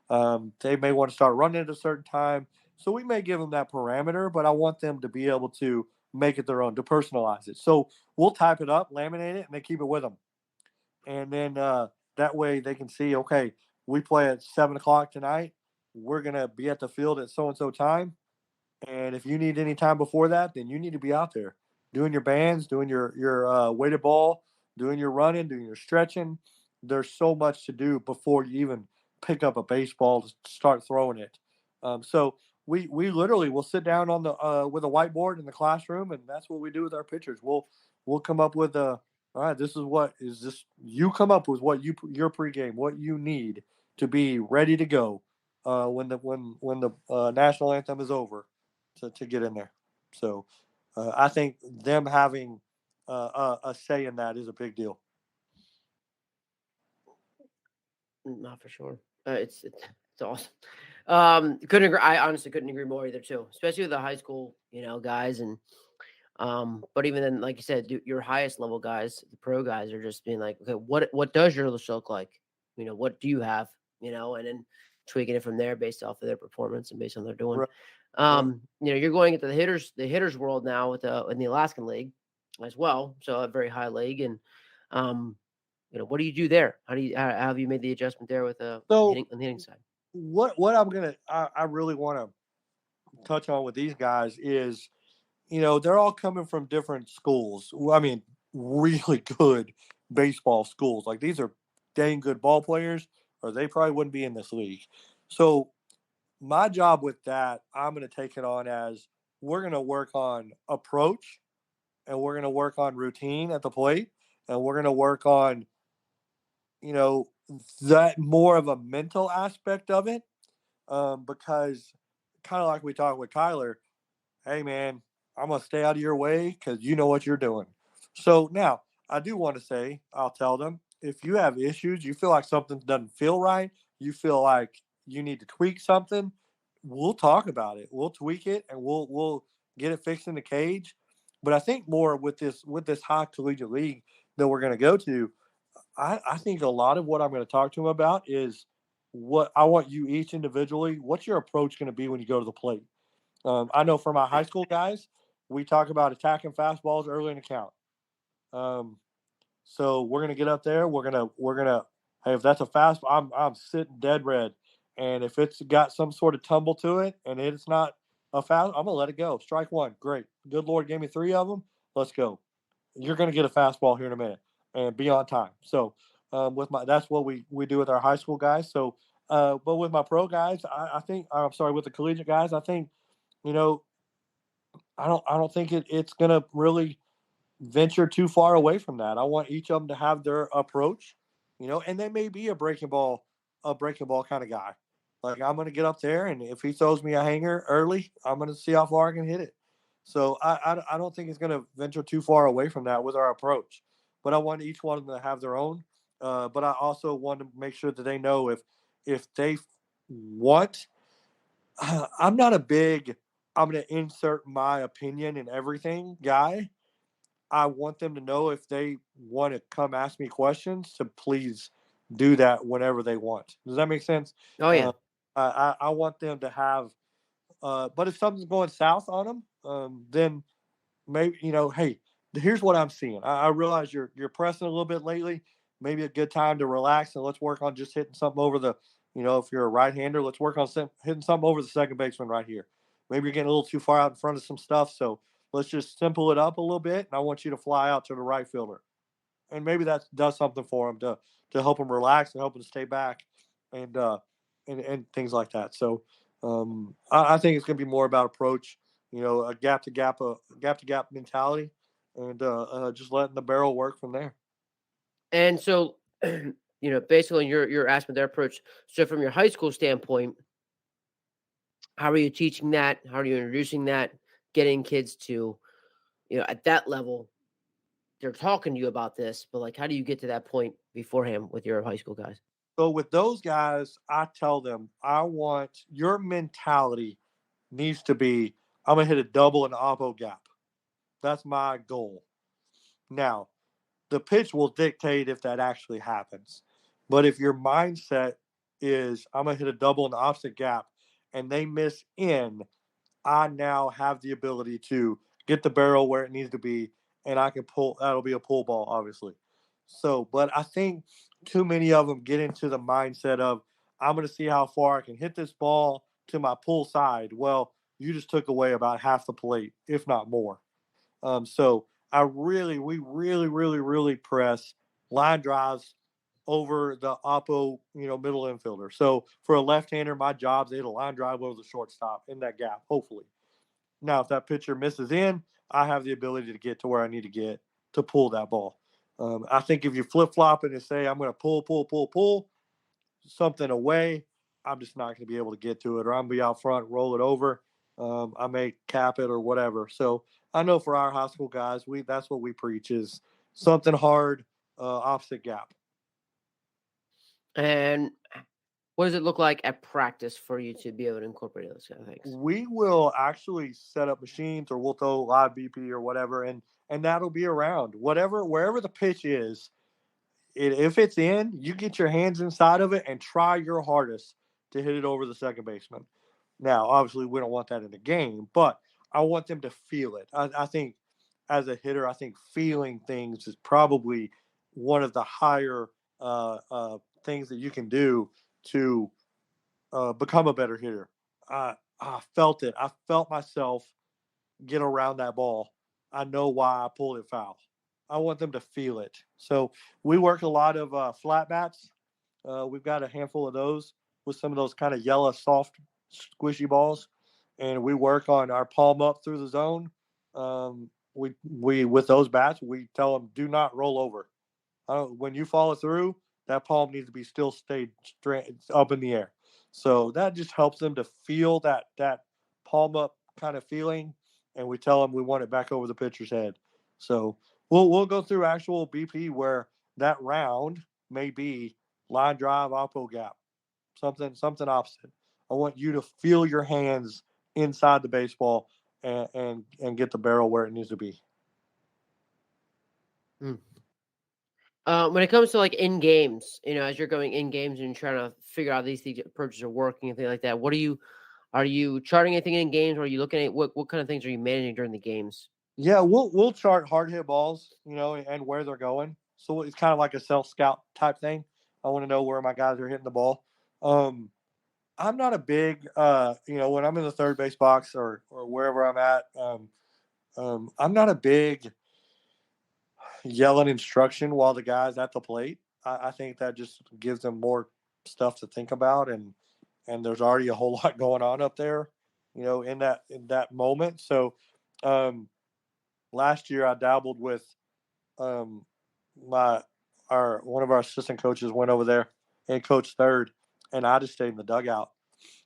They may want to start running at a certain time, so we may give them that parameter. But I want them to be able to make it their own, to personalize it. So we'll type it up, laminate it, and they keep it with them, and then that way they can see, okay, we play at 7 o'clock tonight. We're gonna be at the field at so and so time, and if you need any time before that, then you need to be out there doing your bands, doing your weighted ball, doing your running, doing your stretching. There's so much to do before you even pick up a baseball to start throwing it. So we literally will sit down on the with a whiteboard in the classroom, and that's what we do with our pitchers. We'll come up with a all right. This is what is this. You come up with what your pregame, what you need to be ready to go when the national anthem is over to get in there. So I think them having a say in that is a big deal. Not for sure. It's awesome. Couldn't agree. I honestly couldn't agree more either too, especially with the high school, guys. And but even then, like you said, your highest level guys, the pro guys, are just being like, okay, what does your look like? What do you have? And then tweaking it from there based off of their performance and based on what they're doing. Right. Right. You're going into the hitters world now with in the Alaskan League as well, so a very high league. And um, what do you do there? How have you made the adjustment there with So hitting on the hitting side? what I really want to touch on with these guys is, they're all coming from different schools. I mean, really good baseball schools. Like, these are dang good ball players, or they probably wouldn't be in this league. So my job with that, I'm going to take it on as, we're going to work on approach, and we're going to work on routine at the plate, and we're going to work on, you know, that more of a mental aspect of it. Because kind of like we talked with Tyler, hey man, I'm gonna stay out of your way because you know what you're doing. So now I do want to say, I'll tell them, if you have issues, you feel like something doesn't feel right, you feel like you need to tweak something, we'll talk about it. We'll tweak it, and we'll get it fixed in the cage. But I think more with this high collegiate league that we're going to go to, I think a lot of what I'm going to talk to them about is, what I want you each individually. What's your approach going to be when you go to the plate? I know for my high school guys, we talk about attacking fastballs early in the count. Um, so we're gonna get up there. We're gonna. Hey, if that's a fastball, I'm sitting dead red, and if it's got some sort of tumble to it and it's not a foul, I'm gonna let it go. Strike one, great. Good Lord gave me 3 of them. Let's go. You're gonna get a fastball here in a minute, and be on time. So with my that's what we do with our high school guys. So but with my pro guys, I think, I'm sorry, with the collegiate guys, I think, you know I don't think it's gonna really venture too far away from that. I want each of them to have their approach, and they may be a breaking ball kind of guy. Like, I'm gonna get up there, and if he throws me a hanger early, I'm gonna see how far I can hit it. So I don't think it's gonna venture too far away from that with our approach. But I want each one of them to have their own. But I also want to make sure that they know, if they want. I'm not a big, I'm going to insert my opinion in everything guy. I want them to know, if they want to come ask me questions, to please do that whenever they want. Does that make sense? Oh yeah. Uh, I want them to have, but if something's going south on them, then maybe, hey, here's what I'm seeing. I realize you're pressing a little bit lately. Maybe a good time to relax, and let's work on just hitting something over the, if you're a right hander, let's work on hitting something over the second baseman right here. Maybe you're getting a little too far out in front of some stuff, so let's just simple it up a little bit, and I want you to fly out to the right fielder, and maybe that does something for them to help them relax and help them stay back, and and things like that. So I think it's going to be more about approach, a gap to gap mentality, and just letting the barrel work from there. And so, basically your aspect their approach. So from your high school standpoint, how are you teaching that? How are you introducing that? Getting kids to, at that level, they're talking to you about this, but like, how do you get to that point beforehand with your high school guys? So with those guys, I tell them, I want your mentality needs to be, I'm gonna hit a double and oppo gap. That's my goal. Now, the pitch will dictate if that actually happens. But if your mindset is, I'm gonna hit a double in the opposite gap, and they miss in, I now have the ability to get the barrel where it needs to be, and I can pull. That'll be a pull ball, obviously. So, but I think too many of them get into the mindset of, I'm going to see how far I can hit this ball to my pull side. Well, you just took away about half the plate, if not more. So we really, really, really press line drives over the oppo, middle infielder. So for a left-hander, my job is to hit a line drive over the shortstop in that gap, hopefully. Now, if that pitcher misses in, I have the ability to get to where I need to get to pull that ball. I think if you flip flop it and say, I'm going to pull something away, I'm just not going to be able to get to it, or I'm going to be out front, roll it over. I may cap it or whatever. So I know for our high school guys, that's what we preach is something hard, opposite gap. And what does it look like at practice for you to be able to incorporate those kind of things? We will actually set up machines, or we'll throw live BP or whatever, and that'll be around wherever the pitch is. If it's in, you get your hands inside of it and try your hardest to hit it over the second baseman. Now, obviously, we don't want that in the game, but I want them to feel it. I think as a hitter, I think feeling things is probably one of the higher things that you can do to become a better hitter. I felt it. I felt myself get around that ball. I know why I pulled it foul. I want them to feel it. So we work a lot of flat bats. We've got a handful of those with some of those kind of yellow, soft, squishy balls, and we work on our palm up through the zone. We with those bats, we tell them do not roll over. When you follow through, that palm needs to be still stayed straight up in the air. So that just helps them to feel that palm up kind of feeling, and we tell them we want it back over the pitcher's head. So we'll go through actual BP where that round may be line drive, oppo gap, something opposite. I want you to feel your hands inside the baseball and get the barrel where it needs to be. Hmm. When it comes to like in games, as you're going in games and trying to figure out these approaches are working and things like that, are you charting anything in games, or are you looking at what kind of things are you managing during the games? Yeah, we'll chart hard hit balls, and where they're going. So it's kind of like a self scout type thing. I want to know where my guys are hitting the ball. Um, I'm not a big, when I'm in the third base box or wherever I'm at. I'm not a big yelling instruction while the guy's at the plate. I think that just gives them more stuff to think about, and there's already a whole lot going on up there, in that moment. So, last year I dabbled with um, my our one of our assistant coaches went over there and coached third, and I just stayed in the dugout.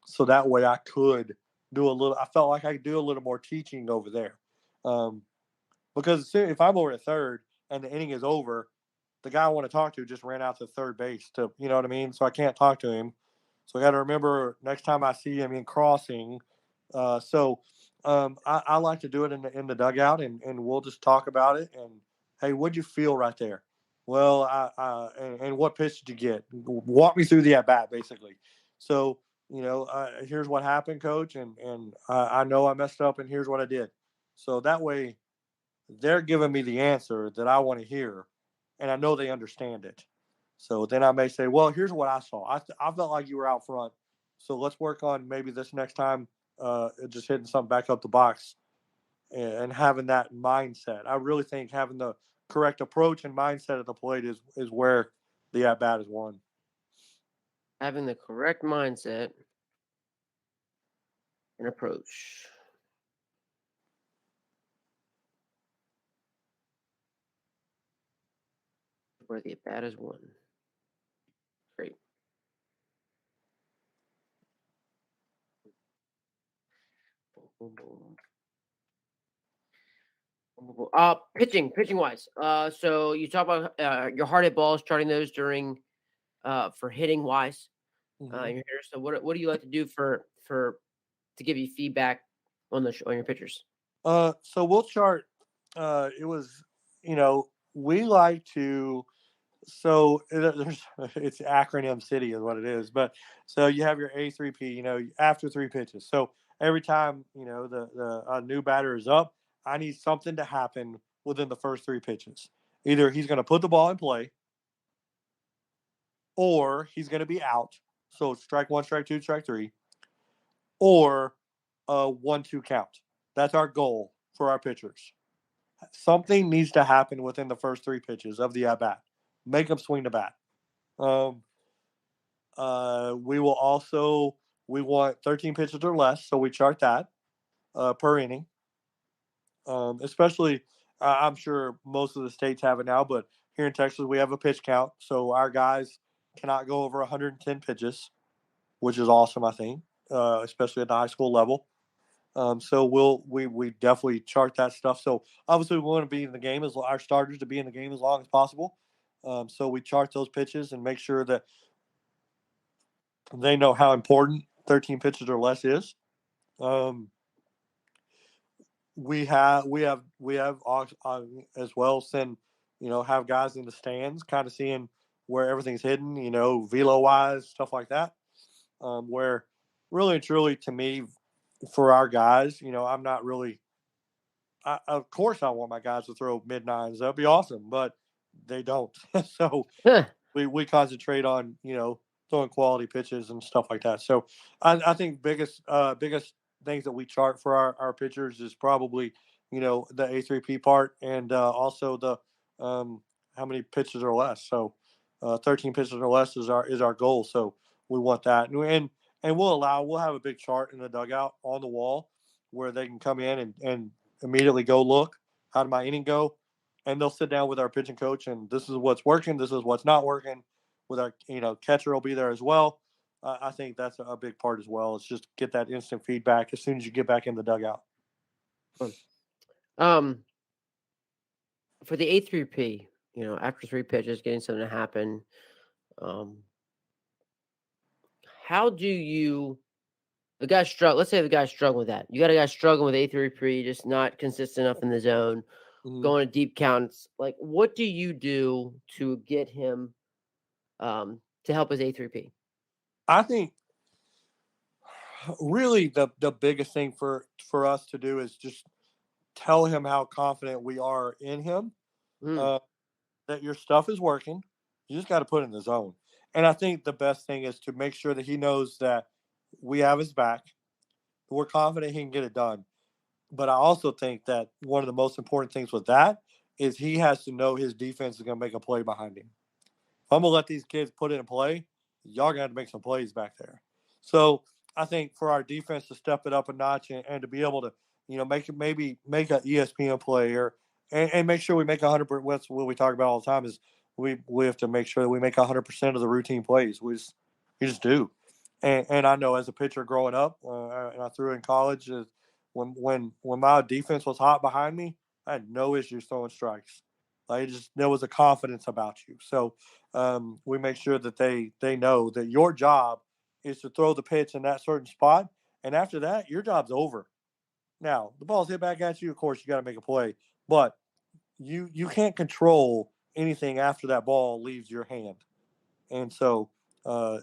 So that way I could do a little. I felt like I could do a little more teaching over there, um, because if I'm over at third and the inning is over, the guy I want to talk to just ran out to third base to, you know what I mean. So I can't talk to him. So I got to remember next time I see him in crossing. I like to do it in the dugout, and we'll just talk about it. And hey, what'd you feel right there? Well, and what pitch did you get? Walk me through the at bat, basically. So here's what happened, coach, and I know I messed up, and here's what I did. So that way, they're giving me the answer that I want to hear, and I know they understand it. So then I may say, well, here's what I saw. I felt like you were out front. So let's work on maybe this next time, just hitting something back up the box and having that mindset. I really think having the correct approach and mindset at the plate is where the at bat is won. Having the correct mindset and approach. Where the at bat is won. Great. Boom, boom, boom. Pitching wise. So you talk about your hard hit balls, charting those during for hitting wise. Mm-hmm. In your hitters. So what do you like to do for to give you feedback on your pitchers? So we'll chart. It was, we like to. So there's it's acronym city is what it is. But so you have your A3P, after three pitches. So every time the new batter is up, I need something to happen within the first three pitches. Either he's going to put the ball in play, or he's going to be out. So strike one, strike two, strike three, or a 1-2 count. That's our goal for our pitchers. Something needs to happen within the first three pitches of the at bat. Make them swing the bat. Um, we want 13 pitches or less, so we chart that per inning. Especially, I'm sure most of the states have it now, but here in Texas we have a pitch count, so our guys cannot go over 110 pitches, which is awesome, I think, especially at the high school level. So we definitely chart that stuff. So obviously we want to be in the game as our starters to be in the game as long as possible. So we chart those pitches and make sure that they know how important 13 pitches or less is. Um, we have as well send have guys in the stands, kind of seeing where everything's hidden, velo wise, stuff like that. Where really and truly, to me, for our guys, I'm not really. Of course, I want my guys to throw mid nines. That'd be awesome, but they don't. So Huh. we concentrate on throwing quality pitches and stuff like that. So I think biggest things that we chart for our pitchers is probably the A3P part, and also the how many pitches or less. So 13 pitches or less is our goal. So we want that, and we'll have a big chart in the dugout on the wall where they can come in and immediately go look, how did my inning go, and they'll sit down with our pitching coach, and this is what's working, this is what's not working. With our, catcher will be there as well. I think that's a big part as well. It's just get that instant feedback as soon as you get back in the dugout. Um, for the A3P, after 3 pitches, getting something to happen. Um, how do you the guy struggle? Let's say the guy's struggling with that. You got a guy struggling with A3P, just not consistent enough in the zone, Mm-hmm. going to deep counts. Like, what do you do to get him to help his A3P? I think really the biggest thing for us to do is just tell him how confident we are in him. Mm, Uh, that your stuff is working. You just got to put it in the zone. And I think the best thing is to make sure that he knows that we have his back. We're confident he can get it done. But I also think that one of the most important things with that is he has to know his defense is going to make a play behind him. If I'm going to let these kids put it in play, y'all going to have to make some plays back there. So I think for our defense to step it up a notch and to be able to, make an ESPN play and make sure we make 100%. What's what we talk about all the time is we have to make sure that we make 100% of the routine plays. We just do. And I know as a pitcher growing up, and I threw in college, when my defense was hot behind me, I had no issues throwing strikes. Like just there was a confidence about you. So we make sure that they know that your job is to throw the pitch in that certain spot, and after that, your job's over. Now the ball's hit back at you. Of course, you got to make a play, but you can't control anything after that ball leaves your hand. And so I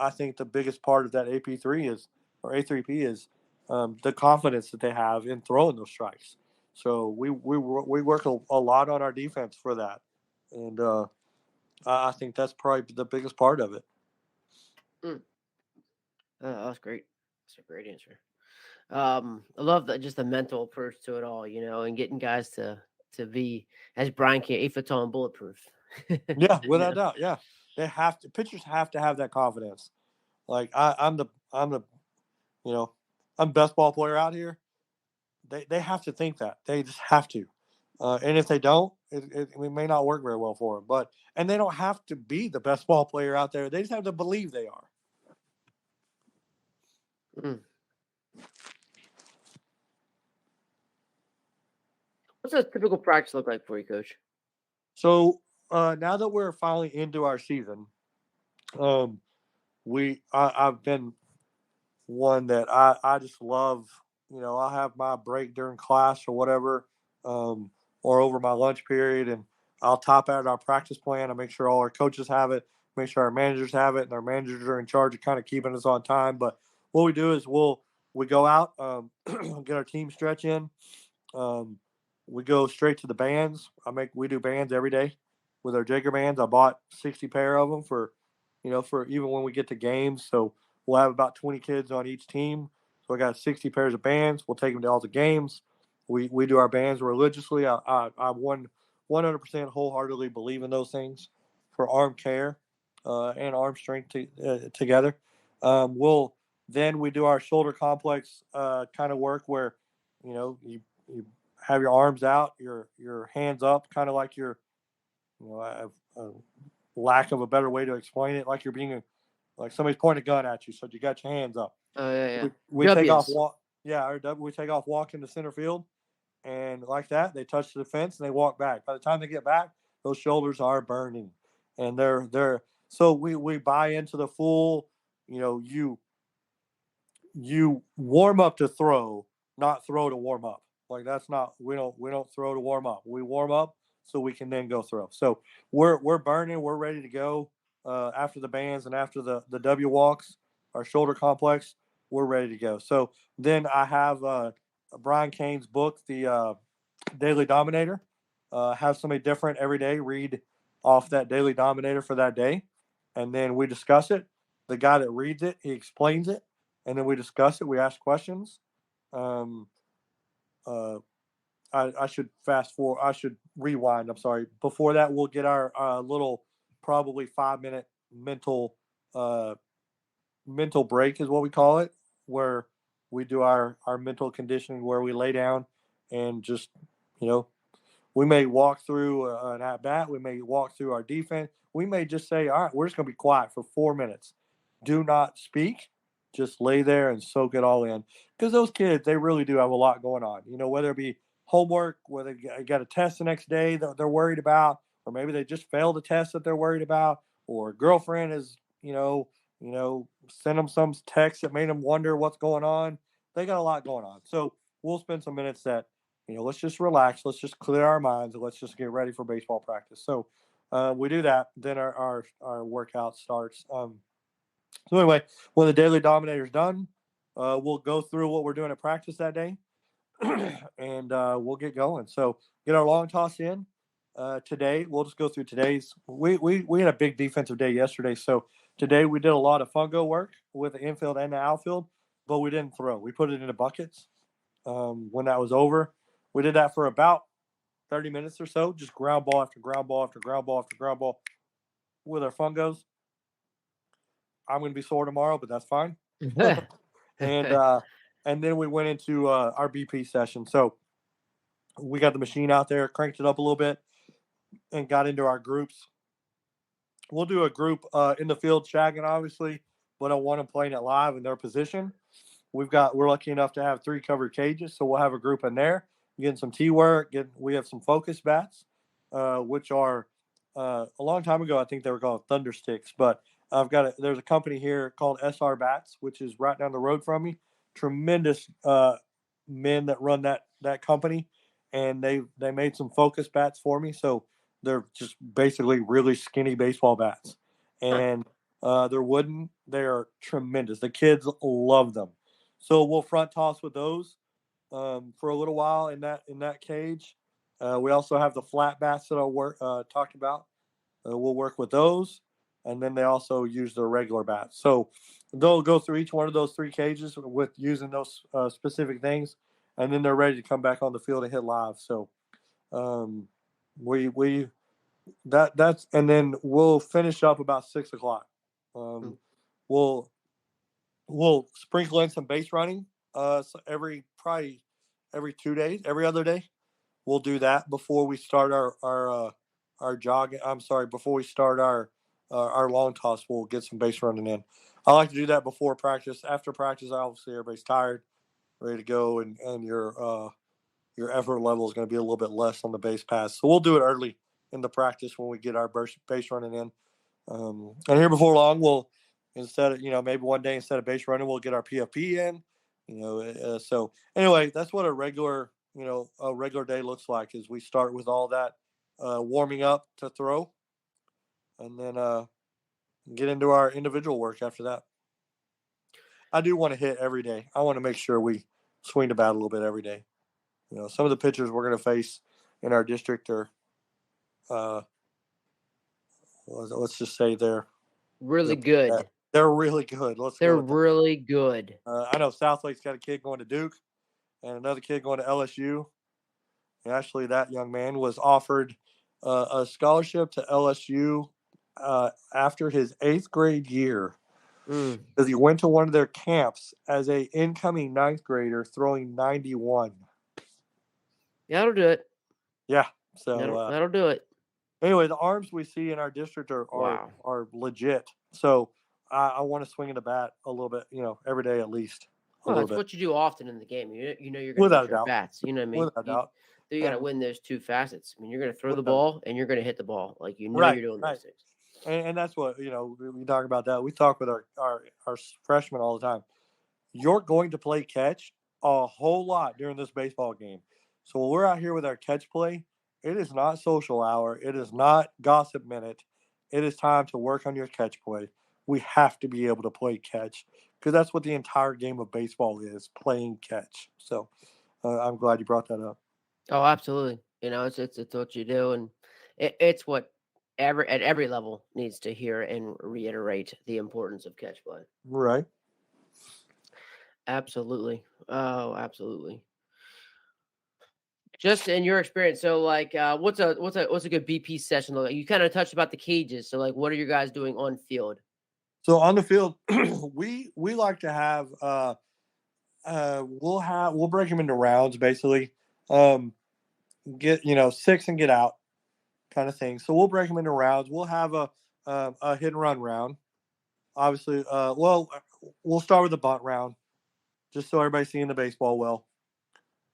think the biggest part of that AP3 is or A3P is the confidence that they have in throwing those strikes. So we work a lot on our defense for that, and I think that's probably the biggest part of it. mm. That's great. That's a great answer. I love that just the mental approach to it all, and getting guys to be, as Brian can, 8 foot tall and bulletproof. Yeah, you without doubt. Yeah, they have to. Pitchers have to have that confidence. Like I'm the you know I'm best ball player out here. They have to think that they just have to. And if they don't, it may not work very well for them. And they don't have to be the best ball player out there. They just have to believe they are. Mm. What's a typical practice look like for you, Coach? So now that we're finally into our season, um, I've been one that I just love. I have my break during class or whatever, or over my lunch period, and I'll top out our practice plan. I make sure all our coaches have it, make sure our managers have it, and our managers are in charge of kind of keeping us on time. But what we do is we go out, get our team stretch in. Um, we go straight to the bands. We do bands every day with our Jager bands. I bought 60 pair of them for even when we get to games. So we'll have about 20 kids on each team. So I got 60 pairs of bands. We'll take them to all the games. We do our bands religiously. I 100% wholeheartedly believe in those things for arm care and arm strength together. We'll then we do our shoulder complex kind of work where you have your arms out, your hands up, kind of like a lack of a better way to explain it, like you're being like somebody's pointing a gun at you, so you got your hands up. Oh yeah, yeah. We take off W's. one. Yeah, we take off walking to center field, and like that, they touch the fence and they walk back. By the time they get back, those shoulders are burning, and they're so we buy into the full. You know, you warm up to throw, not throw to warm up. Like that's not we don't throw to warm up. We warm up so we can then go throw. So we're burning. We're ready to go after the bands and after the W walks, our shoulder complex. We're ready to go. So then I have Brian Kane's book, the Daily Dominator. Have somebody different every day read off that Daily Dominator for that day, and then we discuss it. The guy that reads it, he explains it, and then we discuss it. We ask questions. Um, uh, I should fast forward. I should rewind. I'm sorry. Before that, we'll get our little, probably 5 minute uh, mental break is what we call it, where we do our mental conditioning, where we lay down and just you know we may walk through an at bat. We may walk through our defense. We may just say, all right, we're just going to be quiet for 4 minutes. Do not speak. Just lay there and soak it all in. Because those kids, they really do have a lot going on. Whether it be homework, whether they got a test the next day that they're worried about, or maybe they just failed a test that they're worried about, or a girlfriend is, sent them some text that made them wonder what's going on. They got a lot going on. So we'll spend some minutes that let's just relax. Let's just clear our minds and let's just get ready for baseball practice. So we do that. Then our workout starts. So anyway, when the daily dominator is done, we'll go through what we're doing at practice that day, and we'll get going. So get our long toss in. Today, we'll just go through today's. We had a big defensive day yesterday, so today we did a lot of fungo work with the infield and the outfield, but we didn't throw. We put it into buckets. When that was over, we did that for about 30 minutes or so, just ground ball after ground ball after ground ball after ground ball with our fungos. I'm going to be sore tomorrow, but that's fine. and and then we went into our BP session. So we got the machine out there, cranked it up a little bit, and got into our groups. We'll do a group in the field shagging, obviously, but I want them playing it live in their position. We're lucky enough to have 3 covered cages, so we'll have a group in there getting some tee work. We have some focus bats, which are a long time ago I think they were called Thunder Sticks, but there's a company here called SR Bats, which is right down the road from me. Tremendous men that run that company, and they made some focus bats for me. So they're just basically really skinny baseball bats, and they're wooden. They are tremendous. The kids love them. So we'll front toss with those for a little while in that cage. We also have the flat bats that I talked about. We'll work with those, and then they also use their regular bats. So they'll go through each one of those 3 cages with using those specific things, and then they're ready to come back on the field and hit live. So we that's and then we'll finish up about 6 o'clock. Um, we'll we'll sprinkle in some base running so probably every 2 days, every other day. We'll do that before we start our jog. I'm sorry, before we start our long toss, we'll get some base running in. I like to do that before practice. After practice, obviously everybody's tired, ready to go, and your effort level is going to be a little bit less on the base pass. So we'll do it early in the practice when we get our base running in. And here before long, we'll instead of maybe one day instead of base running, we'll get our PFP in. So anyway, that's what a regular day looks like. Is we start with all that warming up to throw, and then get into our individual work after that. I do want to hit every day. I want to make sure we swing the bat a little bit every day. Some of the pitchers we're going to face in our district are, let's just say really good. They're really good. They're really good. I know Southlake's got a kid going to Duke and another kid going to LSU. And actually, that young man was offered a scholarship to LSU after his 8th grade year because he went to one of their camps as a incoming 9th grader throwing 91. Yeah, that'll do it. Yeah, so that'll do it. Anyway, the arms we see in our district are legit. So I want to swing in the bat a little bit, every day at least. a Well, little it's bit, what you do often in the game. You know you're going to without get a your doubt, bats. You know what I mean? without a doubt. You got to And win those two facets. I mean, you're going to throw the without a, ball and you're going to hit the ball. Like right, you're doing right. those things. And that's what, we talk about that. We talk with our freshmen all the time. You're going to play catch a whole lot during this baseball game. So when we're out here with our catch play, it is not social hour. It is not gossip minute. It is time to work on your catch play. We have to be able to play catch because that's what the entire game of baseball is, playing catch. So I'm glad you brought that up. Oh, absolutely. You know, it's what you do, and it's what at every level needs to hear and reiterate the importance of catch play. Right. Absolutely. Oh, absolutely. Just in your experience, so like, what's a good BP session look like? You kind of touched about the cages, so like, what are you guys doing on field? So on the field, we like to have we'll break them into rounds basically. Get six and get out kind of thing. So we'll break them into rounds. We'll have a hit and run round. Obviously, we'll start with the bunt round, just so everybody's seeing the baseball well.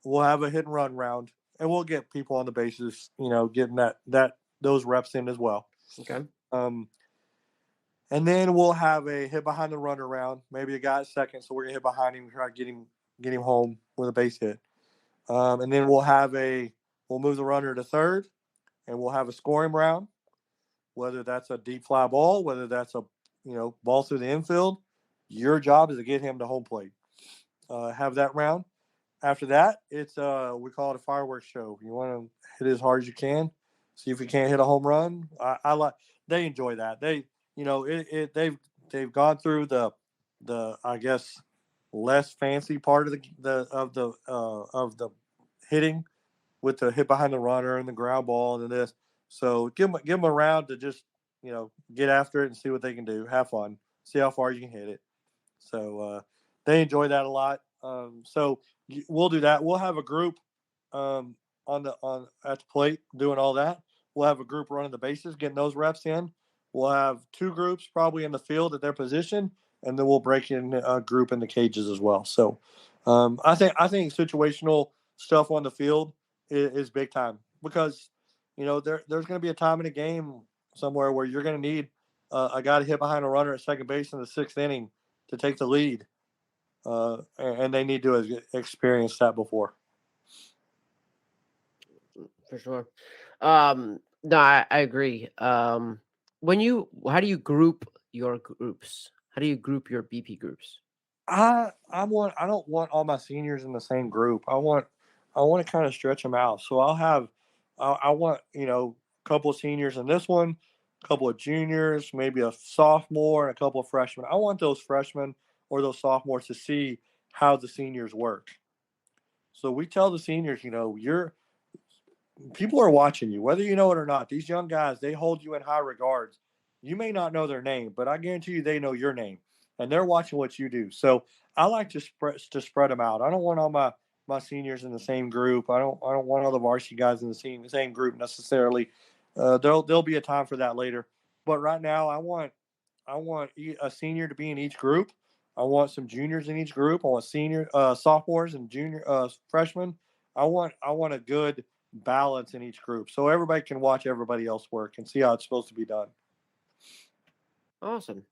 We'll have a hit and run round, and we'll get people on the bases, getting that those reps in as well. Okay. Um, and then we'll have a hit behind the runner round. Maybe a guy at second, so we're gonna hit behind him, try to get him home with a base hit. And then we'll move the runner to third, and we'll have a scoring round. Whether that's a deep fly ball, whether that's a ball through the infield, your job is to get him to home plate. Have that round. After that, it's we call it a fireworks show. You want to hit as hard as you can. See if you can't hit a home run. I like. They enjoy that. They they've gone through the I guess less fancy part of the hitting with the hit behind the runner and the ground ball and this. So give them a round to just get after it and see what they can do. Have fun. See how far you can hit it. So they enjoy that a lot. So we'll do that. We'll have a group um, on at the plate doing all that. We'll have a group running the bases, getting those reps in. We'll have two groups probably in the field at their position, and then we'll break in a group in the cages as well. So I think situational stuff on the field is big time because there's going to be a time in a game somewhere where you're going to need a guy to hit behind a runner at second base in the sixth inning to take the lead, and they need to experience that before. For sure. No, I agree. How do you group your groups? How do you group your BP groups? I don't want all my seniors in the same group. I want to kind of stretch them out. So I want a couple of seniors in this one, a couple of juniors, maybe a sophomore, and a couple of freshmen. I want those freshmen or those sophomores to see how the seniors work. So we tell the seniors, you're people are watching you, whether you know it or not. These young guys, they hold you in high regards. You may not know their name, but I guarantee you they know your name, and they're watching what you do. So I like to spread them out. I don't want all my seniors in the same group. I don't want all the varsity guys in the same group necessarily. There'll be a time for that later, but right now I want a senior to be in each group. I want some juniors in each group. I want sophomores and junior freshmen. I want a good balance in each group so everybody can watch everybody else work and see how it's supposed to be done. Awesome.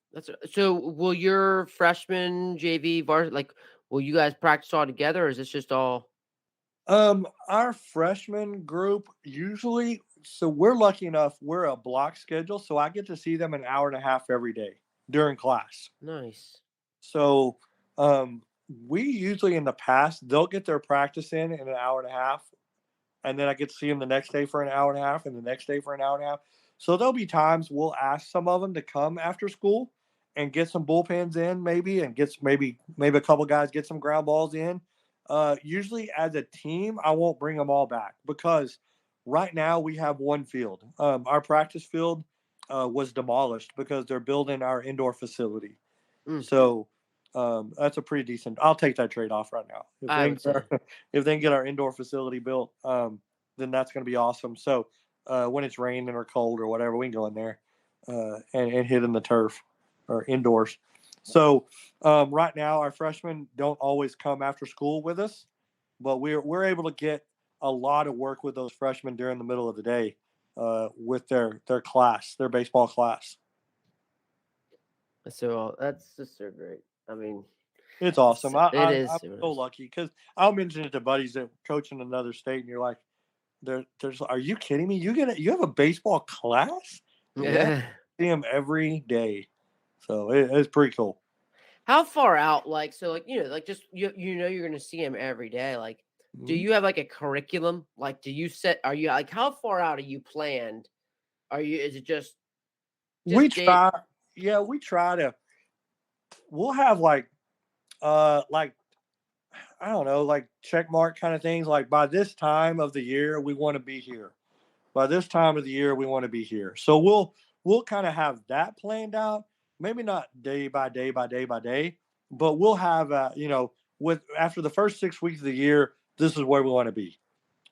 So. Will your freshman JV will you guys practice all together, or is this just all? Our freshman group usually, so we're lucky enough we're a block schedule, so I get to see them an hour and a half every day during class. Nice. So we usually in the past they'll get their practice in an hour and a half, and then I get to see them the next day for an hour and a half, and the next day for an hour and a half. So there'll be times we'll ask some of them to come after school and get some bullpens in, maybe, and get maybe a couple guys get some ground balls in. Usually, as a team, I won't bring them all back because right now we have one field. Our practice field was demolished because they're building our indoor facility. Mm, So that's a pretty decent. I'll take that trade off right now. If I they would say. if they can get our indoor facility built, then that's going to be awesome. So when it's raining or cold or whatever, we can go in there and hit in the turf or indoors. So right now, our freshmen don't always come after school with us, but we're able to get a lot of work with those freshmen during the middle of the day with their class, their baseball class. So that's just so great. I mean, It's awesome. it I'm is. It so is. lucky because I'll mention it to buddies that coach in another state, and you're like, there's are you kidding me? You have a baseball class? Yeah, Yeah. see them every day, so it's pretty cool. How far out, like, so, like, like, just you're gonna see him every day. Like, do Mhm. you have like a curriculum? Like, do you set? Are you like how far out are you planned? Are you? Is it We just day? try, yeah, we try to. We'll have like I don't know, like check mark kind of things. Like by this time of the year, we want to be here. By this time of the year, we want to be here. So we'll kind of have that planned out. Maybe not day by day by day by day, but we'll have with after the first 6 weeks of the year, this is where we want to be.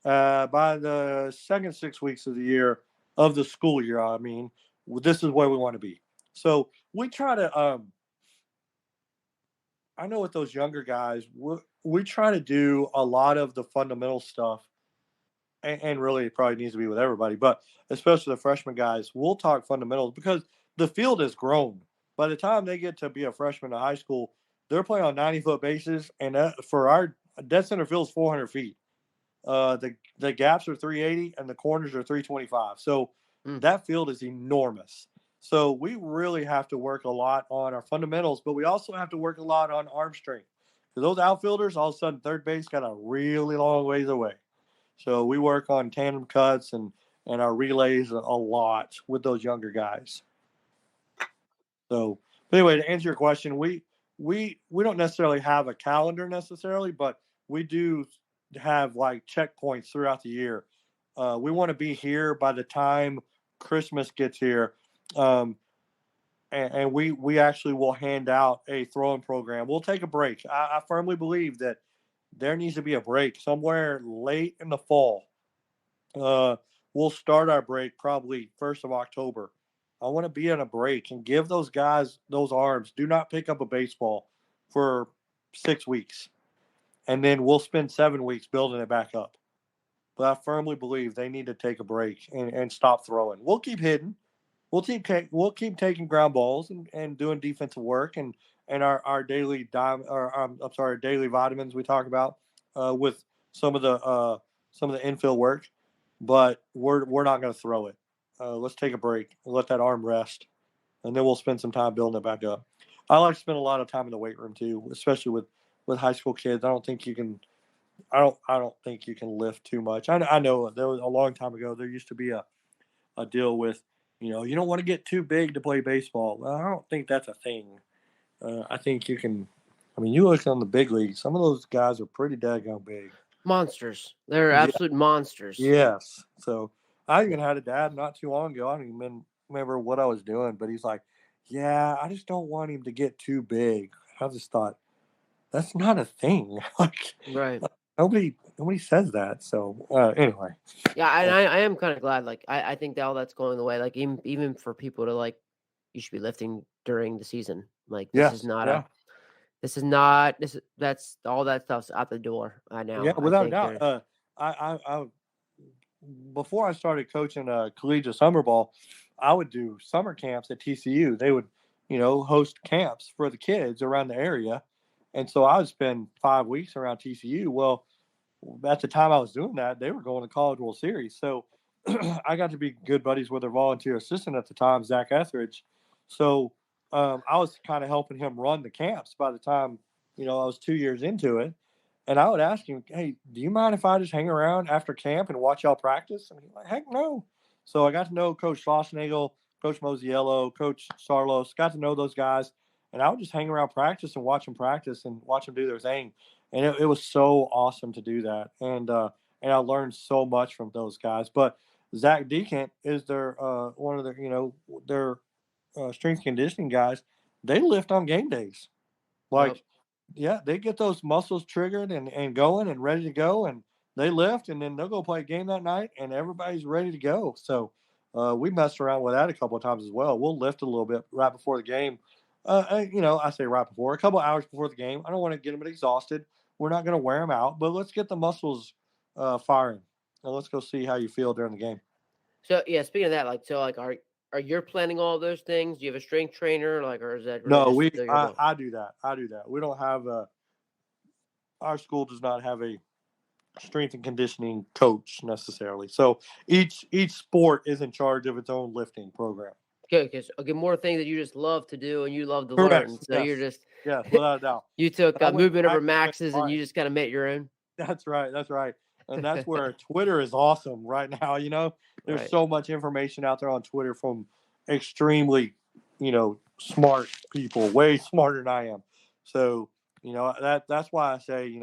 By the second 6 weeks of the year of the school year, I mean, this is where we want to be. So we try to I know with those younger guys, we try to do a lot of the fundamental stuff, and really it probably needs to be with everybody, but especially the freshman guys. We'll talk fundamentals because the field has grown. By the time they get to be a freshman in high school, they're playing on 90-foot bases, and for our dead center field is 400 feet. The gaps are 380 and the corners are 325. So Mm. that field is enormous. So we really have to work a lot on our fundamentals, but we also have to work a lot on arm strength. Because those outfielders, all of a sudden, third base got a really long ways away. So we work on tandem cuts and our relays a lot with those younger guys. So anyway, to answer your question, we don't necessarily have a calendar necessarily, but we do have like checkpoints throughout the year. We want to be here by the time Christmas gets here, um, and we actually will hand out a throwing program. We'll take a break. I firmly believe that there needs to be a break somewhere late in the fall. Uh, we'll start our break probably 1st of October. I want to be on a break and give those guys those arms. Do not pick up a baseball for 6 weeks, and then we'll spend 7 weeks building it back up. But I firmly believe they need to take a break and stop throwing. We'll keep hitting. We'll keep taking ground balls and doing defensive work and our daily I'm sorry, daily vitamins we talk about with some of the uh, some of the infield work, but we're not going to throw it. Let's take a break and let that arm rest, and then we'll spend some time building it back up. I like to spend a lot of time in the weight room too, especially with high school kids. I don't think you can. I don't think you can lift too much. I know there was a long time ago. There used to be a deal with, you don't want to get too big to play baseball. Well, I don't think that's a thing. I think you can. I mean, you look on the big leagues. Some of those guys are pretty daggone big. Monsters. They're Yeah. absolute monsters. Yes. So I even had a dad not too long ago. I don't even remember what I was doing, but he's like, "Yeah, I just don't want him to get too big." I just thought that's not a thing. Like Right. nobody says that. So anyway, Yeah, and uh, I am kind of glad. Like, I think that all that's going the way. Like, even for people to like, you should be lifting during the season. Like, this is yes, not a. yeah. This is not. This is that's all that stuff's out the door Yeah, now. I without a think doubt. there's. I before I started coaching collegiate summer ball, I would do summer camps at TCU. They would, host camps for the kids around the area, and so I would spend 5 weeks around TCU. Well, at the time I was doing that, they were going to College World Series, so I got to be good buddies with their volunteer assistant at the time, Zach Etheridge. So I was kind of helping him run the camps by the time I was 2 years into it. And I would ask him, "Hey, do you mind if I just hang around after camp and watch y'all practice?" And he's like, "Heck no." So I got to know Coach Schlossnagel, Coach Mosiello, Coach Sarlos, got to know those guys. And I would just hang around practice and watch them practice and watch them do their thing. And it was so awesome to do that. And I learned so much from those guys. But Zach Decant is their one of their, their strength conditioning guys. They lift on game days. Yep. Like, yeah, they get those muscles triggered and going and ready to go, and they lift, and then they'll go play a game that night, and everybody's ready to go. So we messed around with that a couple of times as well. We'll lift a little bit right before the game, I say right before, a couple hours before the game. I don't want to get them exhausted. We're not going to wear them out, but let's get the muscles firing, and let's go see how you feel during the game. So yeah, speaking of that, are you planning all those things? Do you have a strength trainer, or is that really No, just your ball? I do that. I do that. We don't have our school does not have a strength and conditioning coach necessarily. So each sport is in charge of its own lifting program. Good, because more things that you just love to do and you love to Correct. learn. So you're Yes. just Yes, without a doubt. you took And movement I over actually went maxes and you online. just kind of made your own. That's right. That's right. And that's where Twitter is awesome right now. There's Right. so much information out there on Twitter from extremely, smart people, way smarter than I am. So, that's why I say,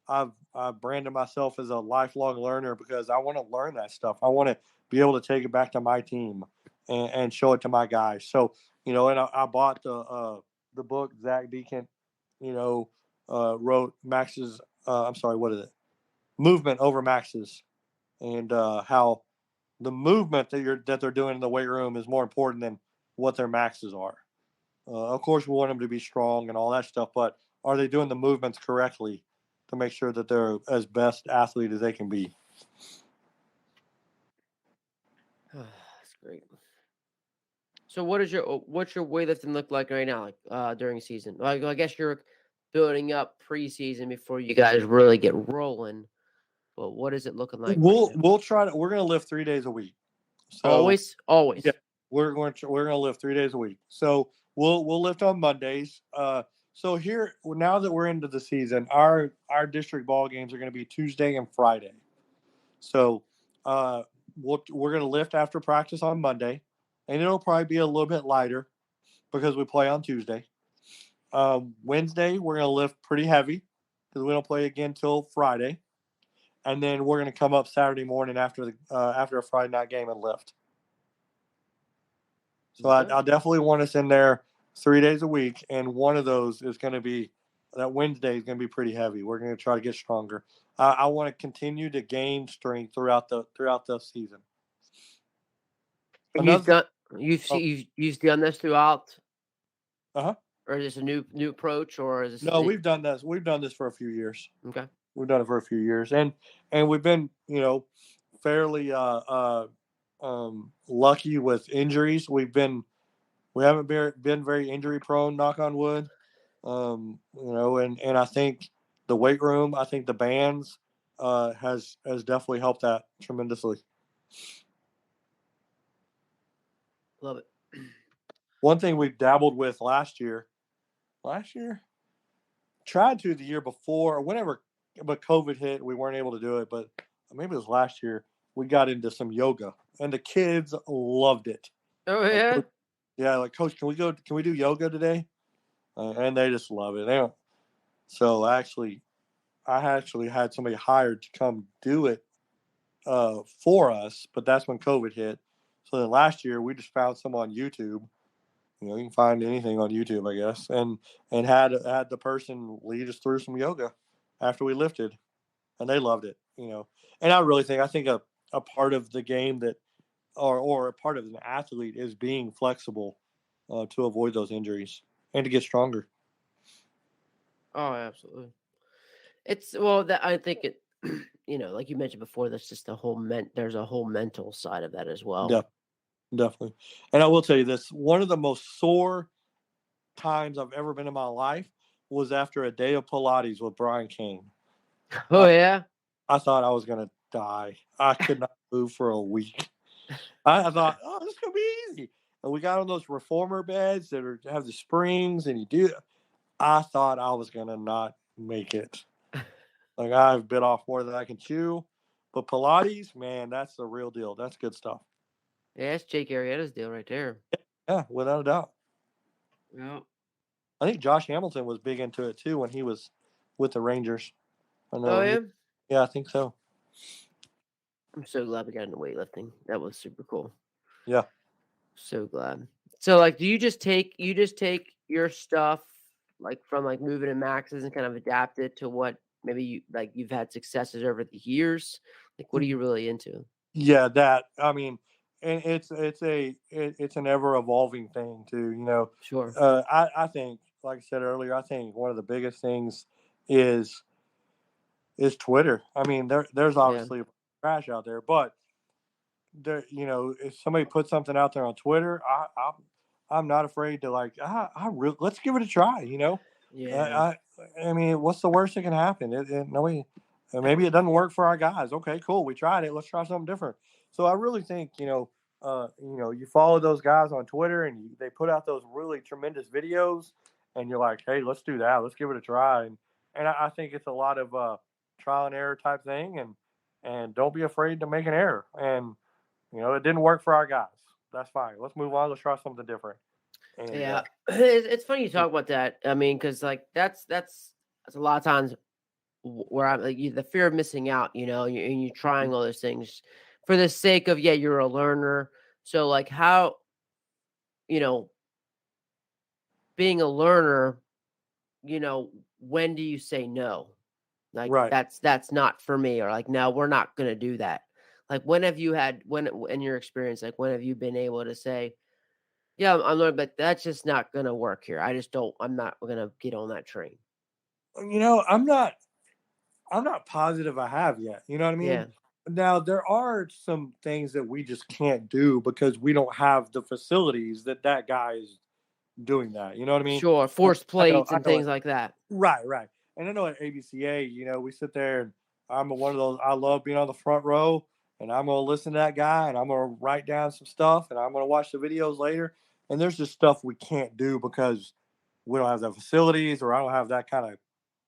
I've branded myself as a lifelong learner because I want to learn that stuff. I want to be able to take it back to my team and show it to my guys. So, and I bought the book Zach Deacon, wrote Max's. I'm sorry, what is it? Movement over Max's, and how the movement that they're doing in the weight room is more important than what their maxes are. Of course, we want them to be strong and all that stuff, but are they doing the movements correctly to make sure that they're as best athlete as they can be? That's great. So what's your weightlifting look like right now, during season? Like I guess you're building up preseason before you guys really get rolling. But what is it looking like right now? We'll try to. We're going to lift 3 days a week. So Always, always. yeah, we're going to lift 3 days a week. So we'll lift on Mondays. So here now that we're into the season, our district ball games are going to be Tuesday and Friday. So we're going to lift after practice on Monday, and it'll probably be a little bit lighter because we play on Tuesday. Wednesday we're going to lift pretty heavy because we don't play again till Friday, and then we're going to come up Saturday morning after a Friday night game and lift. So Okay. I definitely want us in there 3 days a week, and one of those is going to be that Wednesday is going to be pretty heavy. We're going to try to get stronger. I want to continue to gain strength throughout the season. And you've Another thing. done Oh, you've done this throughout, uh-huh. or is this a new approach, or is No, this we've done this. We've done this for a few years. okay? We've done it for a few years, and we've been fairly lucky with injuries. We haven't been very injury prone. Knock on wood. And I think the weight room, I think the bands has definitely helped that tremendously. Love it. One thing we dabbled with last year, tried to the year before, whenever, but COVID hit, we weren't able to do it. But maybe it was last year. We got into some yoga, and the kids loved it. Oh Like, yeah. yeah, like Coach, can we go? Can we do yoga today? And they just love it. So I actually had somebody hired to come do it for us, but that's when COVID hit. So then last year we just found some on YouTube. You can find anything on YouTube, I guess, and had the person lead us through some yoga after we lifted, and they loved it. And I think a part of the game that or a part of an athlete is being flexible to avoid those injuries and to get stronger. Oh, absolutely. It's well that I think it. Like you mentioned before, that's just a whole there's a whole mental side of that as well. Def- Definitely. And I will tell you this: one of the most sore times I've ever been in my life was after a day of Pilates with Brian Kane. Oh I, yeah. I thought I was going to die. I could not move for a week. I thought, oh, this is going to be easy. And we got on those reformer beds that have the springs, and you do. I thought I was going to not make it. Like, I've bit off more than I can chew. But Pilates, man, that's the real deal. That's good stuff. Yeah, that's Jake Arrieta's deal right there. Yeah, without a doubt. Yeah. I think Josh Hamilton was big into it too when he was with the Rangers. I Oh know. yeah. Yeah, I think so. I'm so glad we got into weightlifting. That was super cool. Yeah. So glad. So do you just take your stuff from moving and maxes and kind of adapt it to what maybe you've had successes over the years? Like what are you really into? Yeah, that. I mean, and it's an ever evolving thing too. Sure. I think, like I said earlier, I think one of the biggest things is Twitter. I mean, there's Yeah. obviously trash out there, but if somebody puts something out there on Twitter, I'm not afraid to like, let's give it a try. Yeah. I I mean, what's the worst that can happen? Nobody, maybe it doesn't work for our guys. Okay, cool, we tried it. Let's try something different. So I really think you follow those guys on Twitter and they put out those really tremendous videos, and you're like, hey, let's do that. Let's give it a try. And I think it's a lot of trial and error type thing, and don't be afraid to make an error. And it didn't work for our guys. That's fine. Let's move on. Let's try something different. And Yeah. It's funny you talk about that. I mean, because like that's a lot of times where I'm like the fear of missing out. And you're trying all those things for the sake of you're a learner. So like how you know being a learner, when do you say no? Like right. that's not for me, or like no, we're not gonna do that. Like when have you had when in your experience, like when have you been able to say, yeah, I'm learning, but that's just not gonna work here. I'm not gonna get on that train. I'm not positive I have yet. You know what I mean? Yeah. Now there are some things that we just can't do because we don't have the facilities that guy is doing that. You know what I mean? Sure. And Forced I know, plates I and know things it. like that. Right, right. And I know at ABCA, we sit there and I'm one of those. I love being on the front row, and I'm gonna listen to that guy, and I'm gonna write down some stuff, and I'm gonna watch the videos later. And there's just stuff we can't do because we don't have the facilities, or I don't have that kind of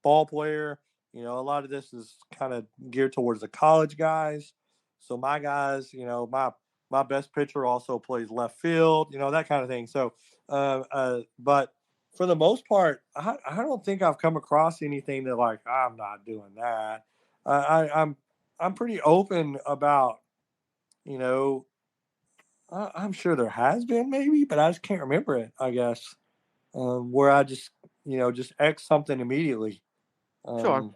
ball player. A lot of this is kind of geared towards the college guys. So my guys, my best pitcher also plays left field, that kind of thing. So, but for the most part, I don't think I've come across anything that like I'm not doing that. I'm pretty open about, you know, I'm sure there has been maybe, but I just can't remember it. I guess where I just X something immediately. Sure. Um,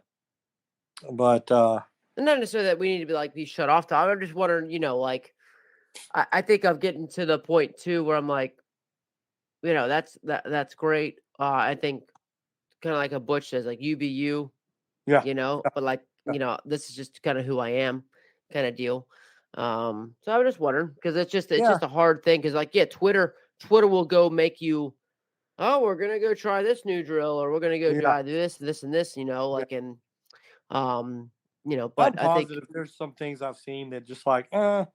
but And not necessarily that we need to be shut off to. I'm just wondering, like I think I'm getting to the point too where I'm like, that's great. I think kind of like a Butch says, like you be you, yeah, but like, yeah, this is just kind of who I am kind of deal. So I was just wondering because it's yeah, just a hard thing because like, yeah, Twitter will go make you, oh, we're gonna go try this new drill or we're gonna go yeah, try this and this, yeah. like and um, but I'm I think positive there's some things I've seen that just like, I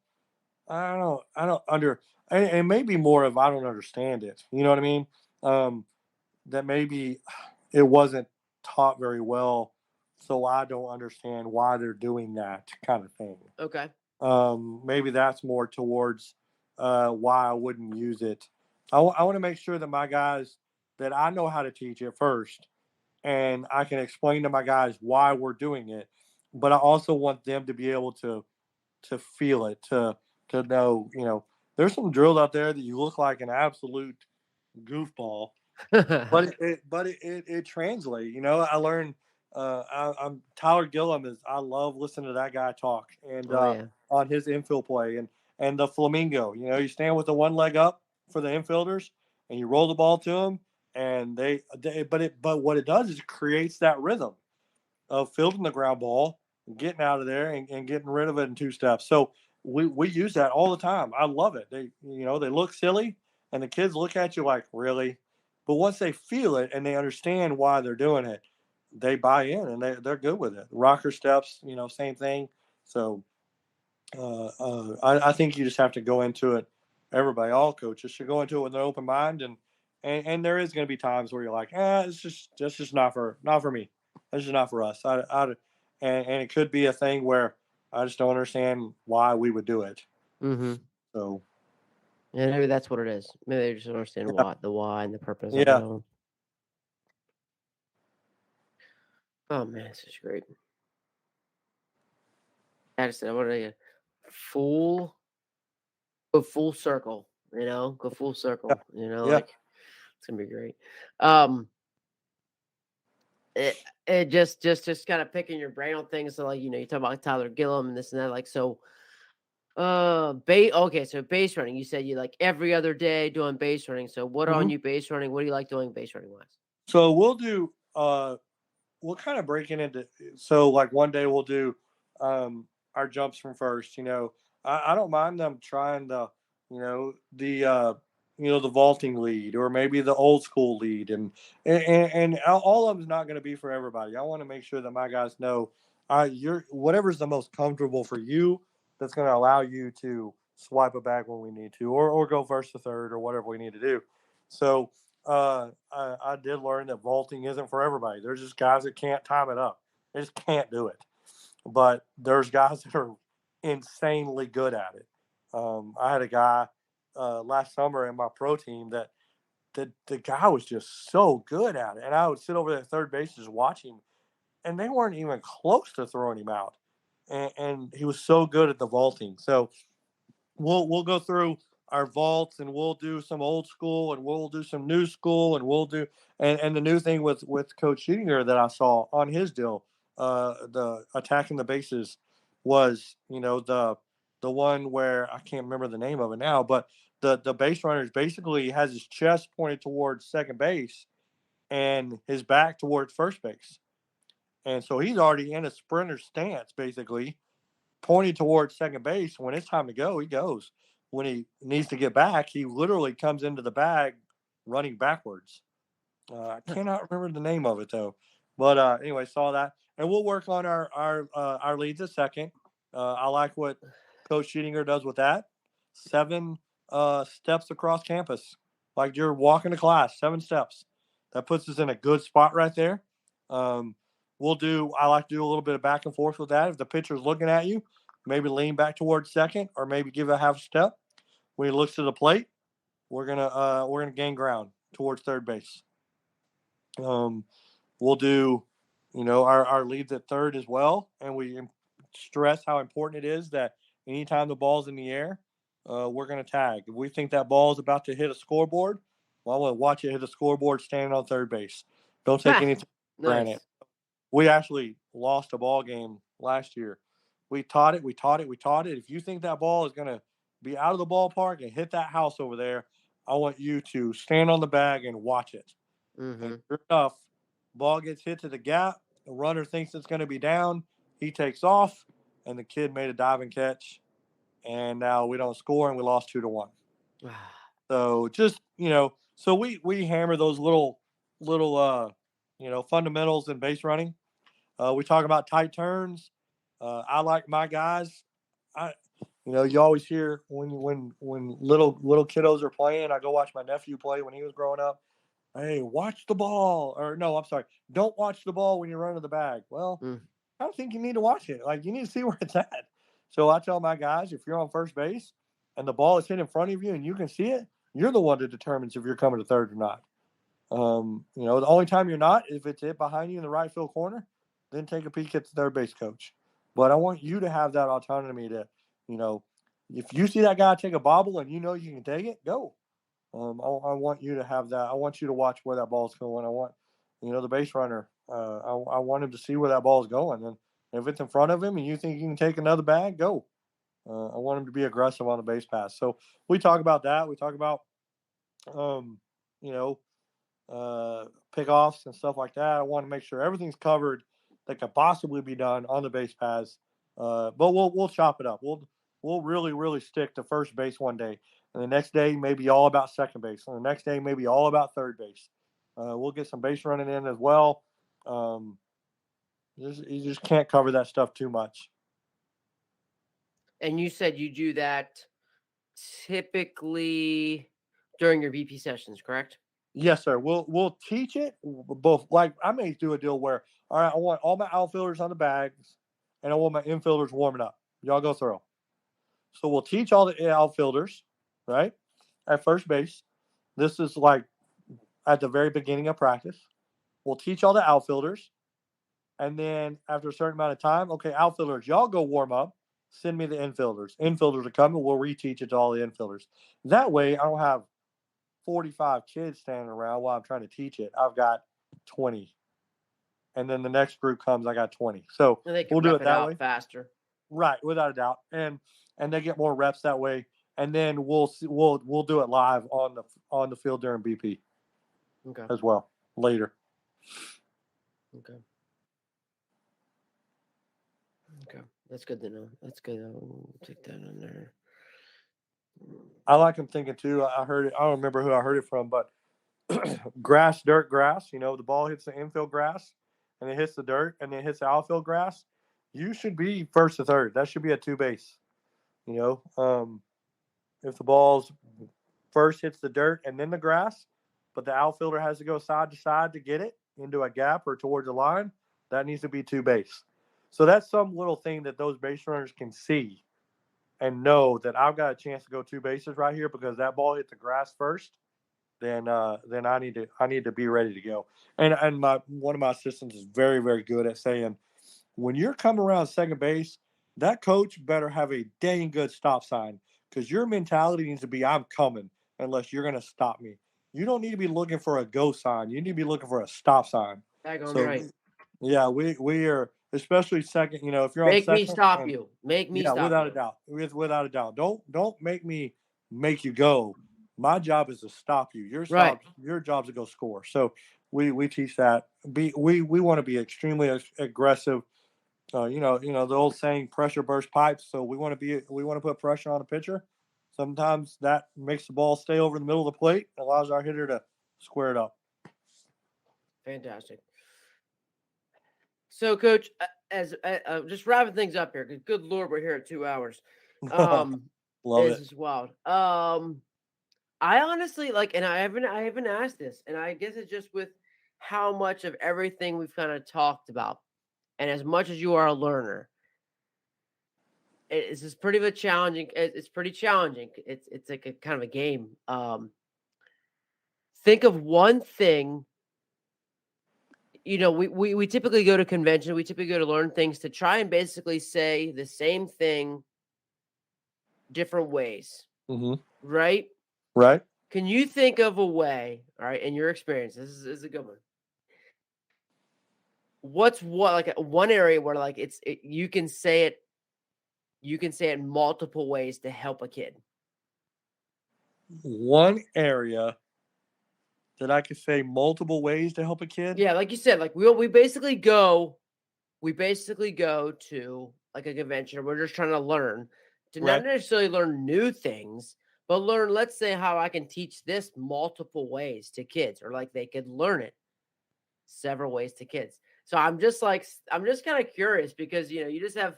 don't and maybe more of I don't understand it. You know what I mean? Um, that maybe it wasn't taught very well, so I don't understand why they're doing that kind of thing. okay. Maybe that's more towards why I wouldn't use it. I want to make sure that my guys that I know how to teach it first, and I can explain to my guys why we're doing it. But I also want them to be able to feel it, to know, there's some drills out there that you look like an absolute goofball, but it translates. I learned. I'm Tyler Gillum is. I love listening to that guy talk and Oh yeah. on his infield play and the flamingo. You stand with the one leg up for the infielders and you roll the ball to them, and but what it does is it creates that rhythm of fielding the ground ball, getting out of there, and getting rid of it in two steps. So we use that all the time. I love it. They look silly, and the kids look at you like really, but once they feel it and they understand why they're doing it, they buy in and they're good with it. Rocker steps, same thing. So I think you just have to go into it. Everybody, all coaches should go into it with an open mind, and there is going to be times where you're like, it's just not for me. It's just not for us. And it could be a thing where I just don't understand why we would do it. Mm-hmm. So And maybe that's what it is. Maybe they just don't understand yeah, the why and the purpose of it yeah, all. Oh man, this is great. I just said I want to get full go full circle, go full yeah, circle, yeah, like it's gonna be great. Um it just kind of picking your brain on things. So like, you talk about Tyler Gillum and this and that. Like, so Okay, so base running. You said you like every other day doing base running. So what on Mhm. you base running? What do you like doing base running wise? So we'll kind of break it into, so like one day we'll do our jumps from first. I don't mind them trying the vaulting lead, or maybe the old school lead, and all of them's not going to be for everybody. I want to make sure that my guys know you're whatever's the most comfortable for you, that's going to allow you to swipe it back when we need to, or go first to third, or whatever we need to do. So I did learn that vaulting isn't for everybody. There's just guys that can't time it up. They just can't do it. But there's guys that are insanely good at it. I had a guy last summer in my pro team that the guy was just so good at it, and I would sit over there at third base just watch him, and they weren't even close to throwing him out, and he was so good at the vaulting. So we'll go through our vaults, and we'll do some old school, and we'll do some new school, and we'll do, and the new thing with Coach Sheetinger that I saw on his deal, the attacking the bases, was the one where I can't remember the name of it now, but the base runner basically has his chest pointed towards second base and his back towards first base, and so he's already in a sprinter stance basically, pointing towards second base. When it's time to go, he goes. When he needs to get back, he literally comes into the bag running backwards. I cannot remember the name of it though. But anyway, saw that, and we'll work on our leads a second. I like what Coach Sheetinger does with that. 7 steps across campus, like you're walking to class. 7 steps. That puts us in a good spot right there. Um, we'll do. I like to do a little bit of back and forth with that. If the pitcher's looking at you, maybe lean back towards second, or maybe give a half step. When he looks to the plate, we're gonna gain ground towards third base. Um, we'll do, our leads at third as well, and we stress how important it is that anytime the ball's in the air, we're going to tag. If we think that ball is about to hit a scoreboard, well, I want to watch it hit a scoreboard standing on third base. Don't take Ha! anything for granted. Nice. We actually lost a ball game last year. We taught it. We taught it. We taught it. If you think that ball is going to be out of the ballpark and hit that house over there, I want you to stand on the bag and watch it. And Mm-hmm. sure enough, ball gets hit to the gap. The runner thinks it's going to be down. He takes off, and the kid made a diving catch. And now we don't score, and we lost 2-1. So just so we hammer those little fundamentals in base running. We talk about tight turns. I like my guys. I you always hear when little kiddos are playing. I go watch my nephew play when he was growing up. Hey, watch the ball. Or no, I'm sorry. Don't watch the ball when you run to the bag. Well, Mm. I don't think you need to watch it. Like, you need to see where it's at. So I tell my guys, if you're on first base and the ball is hit in front of you and you can see it, you're the one that determines if you're coming to third or not. The only time you're not, if it's hit behind you in the right field corner, then take a peek at the third base coach. But I want you to have that autonomy to, you know, if you see that guy take a bobble and you know you can take it, go. I want you to have that. I want you to watch where that ball's going. I want, the base runner. I want him to see where that ball's going. And if it's in front of him and you think you can take another bag, go. I want him to be aggressive on the base pass. So we talk about that. We talk about, um, you know, pickoffs and stuff like that. I want to make sure everything's covered that could possibly be done on the base paths. But we'll chop it up. We'll really stick to first base one day, and the next day maybe all about second base, and the next day maybe all about third base. We'll get some base running in as well. Um, you just can't cover that stuff too much. And you said you do that typically during your VP sessions, correct? Yes, sir. We'll teach it both. Like, I may do a deal where, all right, I want all my outfielders on the bags, and I want my infielders warming up. Y'all go throw. So we'll teach all the outfielders, right, at first base. This is like at the very beginning of practice. We'll teach all the outfielders, and then after a certain amount of time, okay, outfielders, y'all go warm up. Send me the infielders. Infielders are coming. We'll reteach it to all the infielders. That way, I don't have 45 kids standing around while I'm trying to teach it. I've got 20. And then the next group comes, I got 20. So And they we'll can do rep it it that out way. faster. Right, without a doubt. And and they get more reps that way. And then we'll do it live on the field during BP Okay. as well later. Okay. Okay. That's good to know. That's good. I'll take that on there. I like them thinking too. I heard it. I don't remember who I heard it from, but grass, dirt, grass. You know, the ball hits the infield grass, and it hits the dirt, and it hits the outfield grass. You should be first to third. That should be a two base. You know, if the ball's first hits the dirt and then the grass, but the outfielder has to go side to side to get it into a gap or towards the line, that needs to be two base. So that's some little thing that those base runners can see and know that I've got a chance to go two bases right here because that ball hit the grass first. Then I need to be ready to go. And my one of my assistants is very very good at saying when you're coming around second base, that coach better have a dang good stop sign because your mentality needs to be I'm coming unless you're going to stop me. You don't need to be looking for a go sign. You need to be looking for a stop sign. Daggone So right. yeah, we are especially second. You know, if you're on Make me second, stop and you. Make me yeah, stop without a you. doubt, without a doubt, don't make me make you go. My job is to stop you. Right. Your job's to go score. So we teach that. We want to be extremely aggressive. You know the old saying, pressure burst pipes. So we want to put pressure on a pitcher. Sometimes that makes the ball stay over the middle of the plate, allows our hitter to square it up. Fantastic. So, Coach, as just wrapping things up here, 'cause good Lord, we're here at 2 hours. Um, Love this it. is wild. I honestly like, and I haven't asked this, and I guess it's just with how much of everything we've kind of talked about, and as much as you are a learner, it's just pretty of a challenging. It's pretty challenging. It's like a kind of a game. Think of one thing. We typically go to convention. We typically go to learn things to try and basically say the same thing different ways, Hmm. right? Right. Can you think of a way, all right, in your experience? This is a good one. What's what like one area where like you can say it in multiple ways to help a kid. One area that I could say multiple ways to help a kid. Yeah, like you said, like we basically go to like a convention. We're just trying to learn to not Right. necessarily learn new things, but learn, let's say, how I can teach this multiple ways to kids, or like they could learn it several ways to kids. So I'm just kind of curious because you just have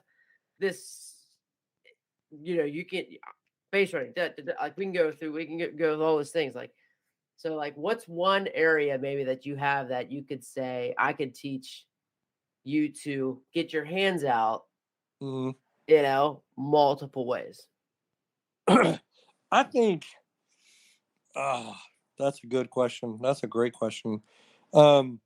this, you can face running, like we can go with all those things. Like, so like, what's one area maybe that you have that you could say I could teach you to get your hands out, Hmm. multiple ways. I think ah, that's a good question. That's a great question. Um,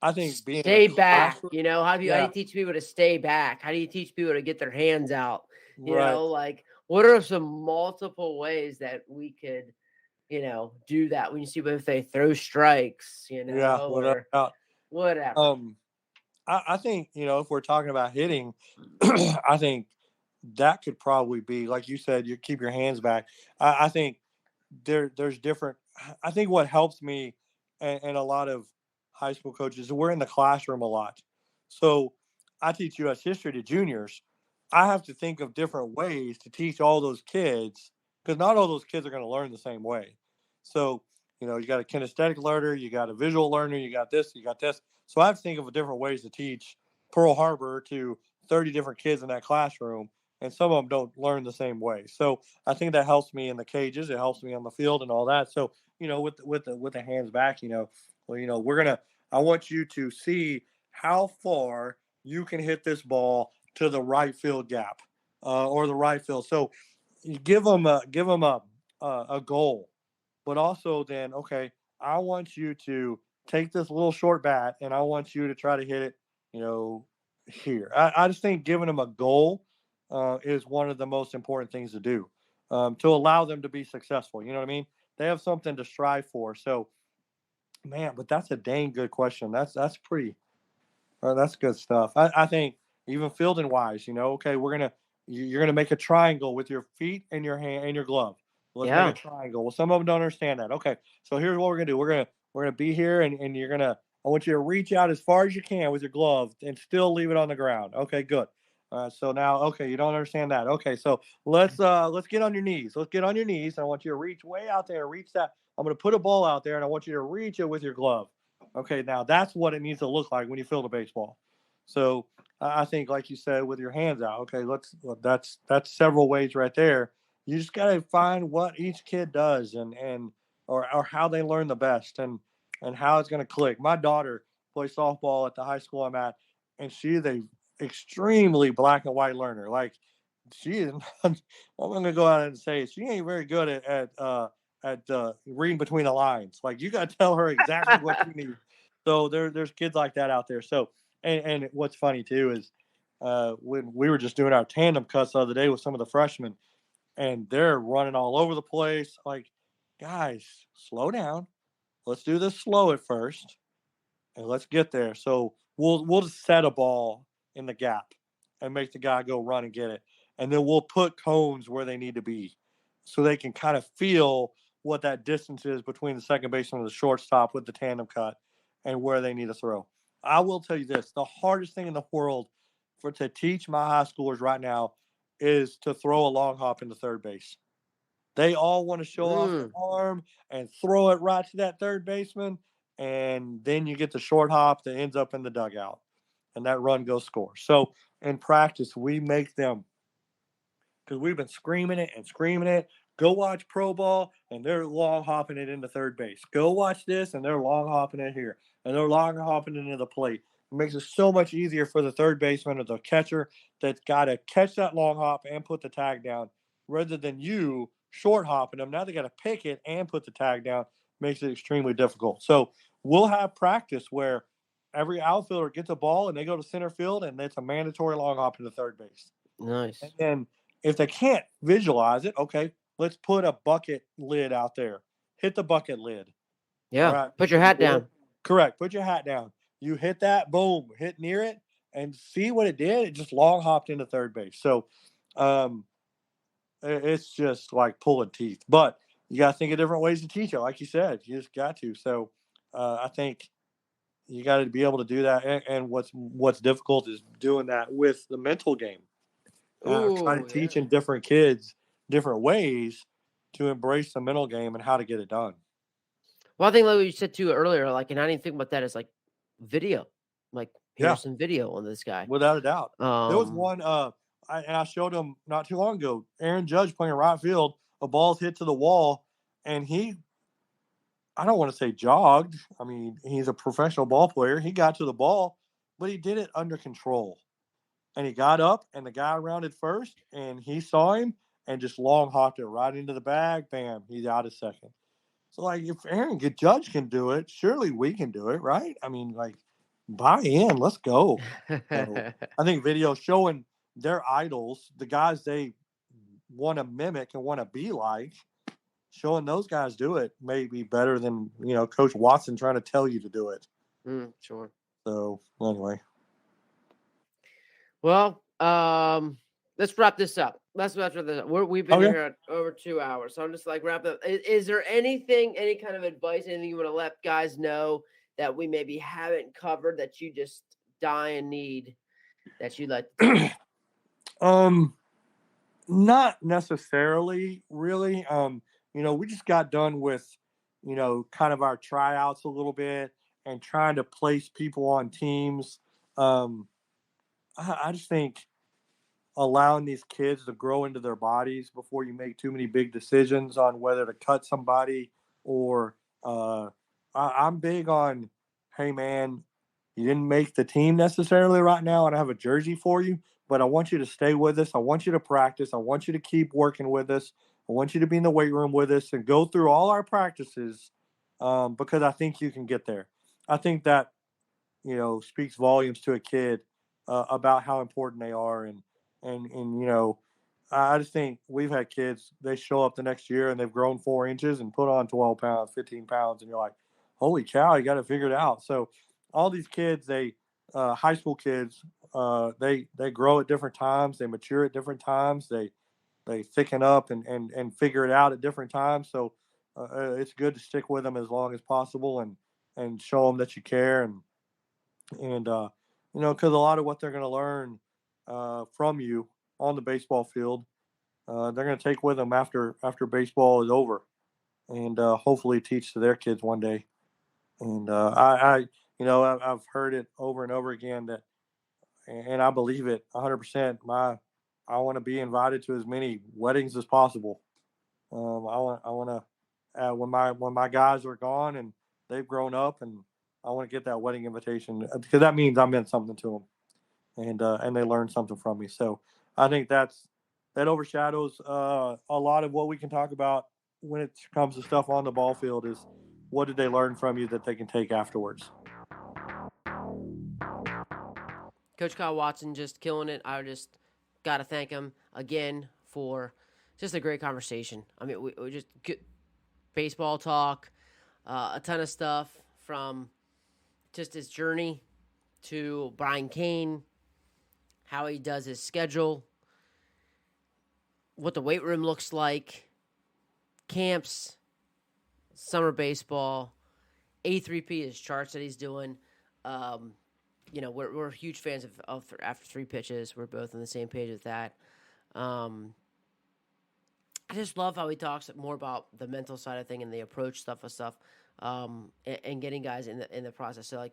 I think being in a Stay back. classroom. How do Yeah. you teach people to stay back? How do you teach people to get their hands out? Right. Like what are some multiple ways that we could, do that when you see if they throw strikes, Yeah. Without or doubt. whatever. Um, I think if we're talking about hitting, I think that could probably be like you said. You keep your hands back. I think there's different. I think what helps me and a lot of high school coaches, we're in the classroom a lot. So I teach U.S. history to juniors. I have to think of different ways to teach all those kids because not all those kids are going to learn the same way. So you got a kinesthetic learner, you got a visual learner, you got this, you got this. So I have to think of different ways to teach Pearl Harbor to 30 different kids in that classroom, and some of them don't learn the same way. So I think that helps me in the cages. It helps me on the field and all that. So with the hands back, well, we're gonna. I want you to see how far you can hit this ball to the right field gap or the right field. So you give them a goal, but also then okay, I want you to take this little short bat and I want you to try to hit it, you know, here. I just think giving them a goal is one of the most important things to do to allow them to be successful. You know what I mean? They have something to strive for. So, man, but that's a dang good question. That's pretty. That's good stuff. I think even fielding wise, okay, You're going to make a triangle with your feet and your hand and your glove. Let's make a Yeah. triangle. Well, some of them don't understand that. Okay, so here's what we're gonna do. We're gonna be here, and you're gonna. I want you to reach out as far as you can with your glove and still leave it on the ground. Okay, good. So now, okay, you don't understand that. Okay, so let's get on your knees. Let's get on your knees. I want you to reach way out there. Reach that. I'm gonna put a ball out there, and I want you to reach it with your glove. Okay, now that's what it needs to look like when you field a baseball. So I think, like you said, with your hands out. Okay, that's several ways right there. You just got to find what each kid does and or how they learn the best and how it's going to click. My daughter plays softball at the high school I'm at, and she is a extremely black and white learner. Like she is. I'm going to go out and say she ain't very good at reading between the lines. Like you got to tell her exactly what she needs. So there's kids like that out there. So and what's funny too is when we were just doing our tandem cuts the other day with some of the freshmen, and they're running all over the place. Like, guys, slow down. Let's do this slow at first, and let's get there. So we'll just set a ball in the gap and make the guy go run and get it, and then we'll put cones where they need to be, so they can kind of feel what that distance is between the second baseman and the shortstop with the tandem cut, and where they need to throw. I will tell you this: the hardest thing in the world for to teach my high schoolers right now is to throw a long hop into third base. They all want to show off their Mm. arm and throw it right to that third baseman, and then you get the short hop that ends up in the dugout, and that run goes score. So in practice, we make them because we've been screaming it and screaming it. Go watch pro ball, and they're long hopping it into third base. Go watch this, and they're long hopping it here, and they're long hopping it into the plate. It makes it so much easier for the third baseman or the catcher that's got to catch that long hop and put the tag down, rather than you short hopping them. Now they got to pick it and put the tag down. Makes it extremely difficult. So we'll have practice where every outfielder gets a ball and they go to center field, and it's a mandatory long hop into third base. And Nice. then if they can't visualize it, okay, let's put a bucket lid out there. Hit the bucket lid. All Yeah. right. Put your hat Or, down. correct. Put your hat down. You hit that, boom, hit near it, and see what it did. It just long hopped into third base. So um, it's just like pulling teeth. But you got to think of different ways to teach it. Like you said, you just got to. So I think you got to be able to do that. And what's difficult is doing that with the mental game. Trying to Ooh, yeah. teach in different kids different ways to embrace the mental game and how to get it done. Well, I think like what you said too earlier, like, and I didn't think about that as like video. Like, Yeah, here's some video on this guy. without a doubt. There was Um, one I showed him not too long ago. Aaron Judge playing right field, a ball's hit to the wall, and he I don't want to say jogged. I mean, he's a professional ball player. He got to the ball, but he did it under control. And he got up, and the guy rounded first, and he saw him and just long hopped it right into the bag. Bam, he's out a second. So, like, if Aaron Judge can do it, surely we can do it, right? I mean, like, buy in, let's go. So, I think video showing their idols, the guys they want to mimic and want to be like, showing those guys do it may be better than Coach Watson trying to tell you to do it. sure. So, anyway, Well, let's wrap this up. Let's wrap this up. We've been okay. here at over 2 hours, so I'm just like wrap up. Is there anything, any kind of advice, anything you want to let guys know that we maybe haven't covered that you just die and need that you'd like to tell? um, Not necessarily, really. We just got done with, kind of our tryouts a little bit and trying to place people on teams. Um, I just think allowing these kids to grow into their bodies before you make too many big decisions on whether to cut somebody or I'm big on, hey man, you didn't make the team necessarily right now, and I have a jersey for you, but I want you to stay with us. I want you to practice. I want you to keep working with us. I want you to be in the weight room with us and go through all our practices because I think you can get there. I think that speaks volumes to a kid about how important they are, and I just think we've had kids, they show up the next year and they've grown 4 inches and put on 12 pounds, 15 pounds, and you're like, holy cow, you got to figure it out. So all these kids, high school kids, they grow at different times, they mature at different times, they thicken up and figure it out at different times. So it's good to stick with them as long as possible and show them that you care and because a lot of what they're going to learn from you on the baseball field, they're going to take with them after baseball is over, and hopefully teach to their kids one day. And I've heard it over and over again that, and I believe it 100%. I want to be invited to as many weddings as possible. I want to when my guys are gone and they've grown up, and I want to get that wedding invitation because that means I meant something to them, and they learned something from me. So I think that overshadows a lot of what we can talk about when it comes to stuff on the ball field. Is what did they learn from you that they can take afterwards? Coach Kyle Watson just killing it. I just got to thank him again for just a great conversation. I mean, we just good baseball talk, a ton of stuff from just his journey to Brian Kane, how he does his schedule, what the weight room looks like, camps, summer baseball, A3P, his charts that he's doing. We're huge fans of after three pitches. We're both on the same page with that. I just love how he talks more about the mental side of thing and the approach stuff, and getting guys in the process. So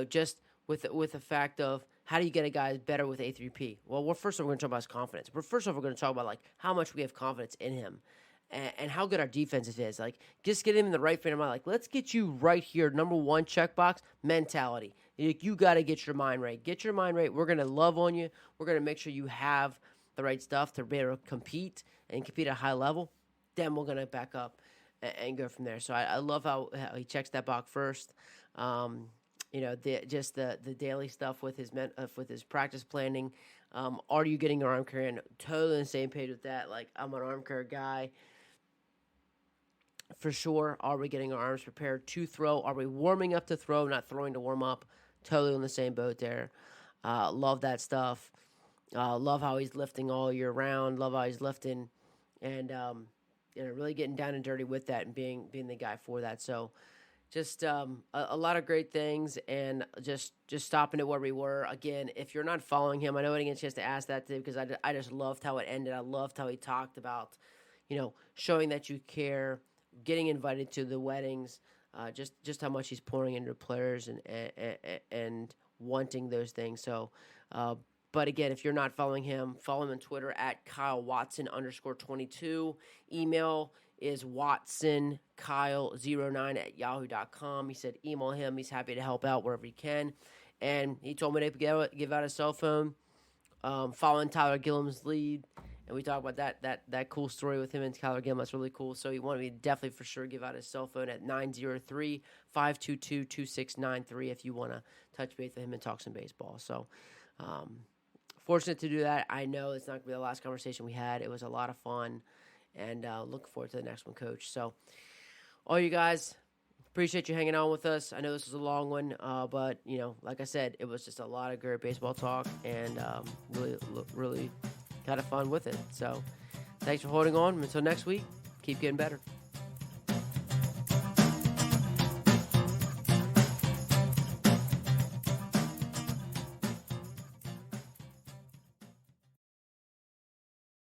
just with the fact of how do you get a guy better with A3P? Well, first of all, we're going to talk about his confidence. We're going to talk about how much we have confidence in him. And how good our defense is. Just get him in the right frame of mind. Let's get you right here. Number one, checkbox, mentality. You got to get your mind right. Get your mind right. We're going to love on you. We're going to make sure you have the right stuff to be able to compete at a high level. Then we're going to back up and go from there. So I love how he checks that box first. The daily stuff with his practice planning. Are you getting your arm care in? Totally on the same page with that. I'm an arm care guy. For sure. Are we getting our arms prepared to throw? Are we warming up to throw, not throwing to warm up? Totally on the same boat there. Love that stuff. Love how he's lifting all year round. Love how he's lifting and really getting down and dirty with that and being the guy for that. So just a lot of great things, and just stopping it where we were. Again, if you're not following him, I know I didn't get a chance to ask that too, because I just loved how it ended. I loved how he talked about, showing that you care, getting invited to the weddings, just how much he's pouring into players and wanting those things. So, but again, if you're not following him, follow him on Twitter at KyleWatson_22. Email is WatsonKyle09@yahoo.com. He said email him. He's happy to help out wherever he can. And he told me to give out his cell phone, following Tyler Gillum's lead. And we talked about that cool story with him and Tyler Gillum. That's really cool. So he wanted me to definitely for sure give out his cell phone at 903-522-2693 if you want to touch base with him and talk some baseball. So fortunate to do that. I know it's not going to be the last conversation we had. It was a lot of fun. And looking forward to the next one, Coach. So all you guys, appreciate you hanging on with us. I know this was a long one, but, like I said, it was just a lot of great baseball talk and really kind of fun with it. So thanks for holding on. Until next week, keep getting better.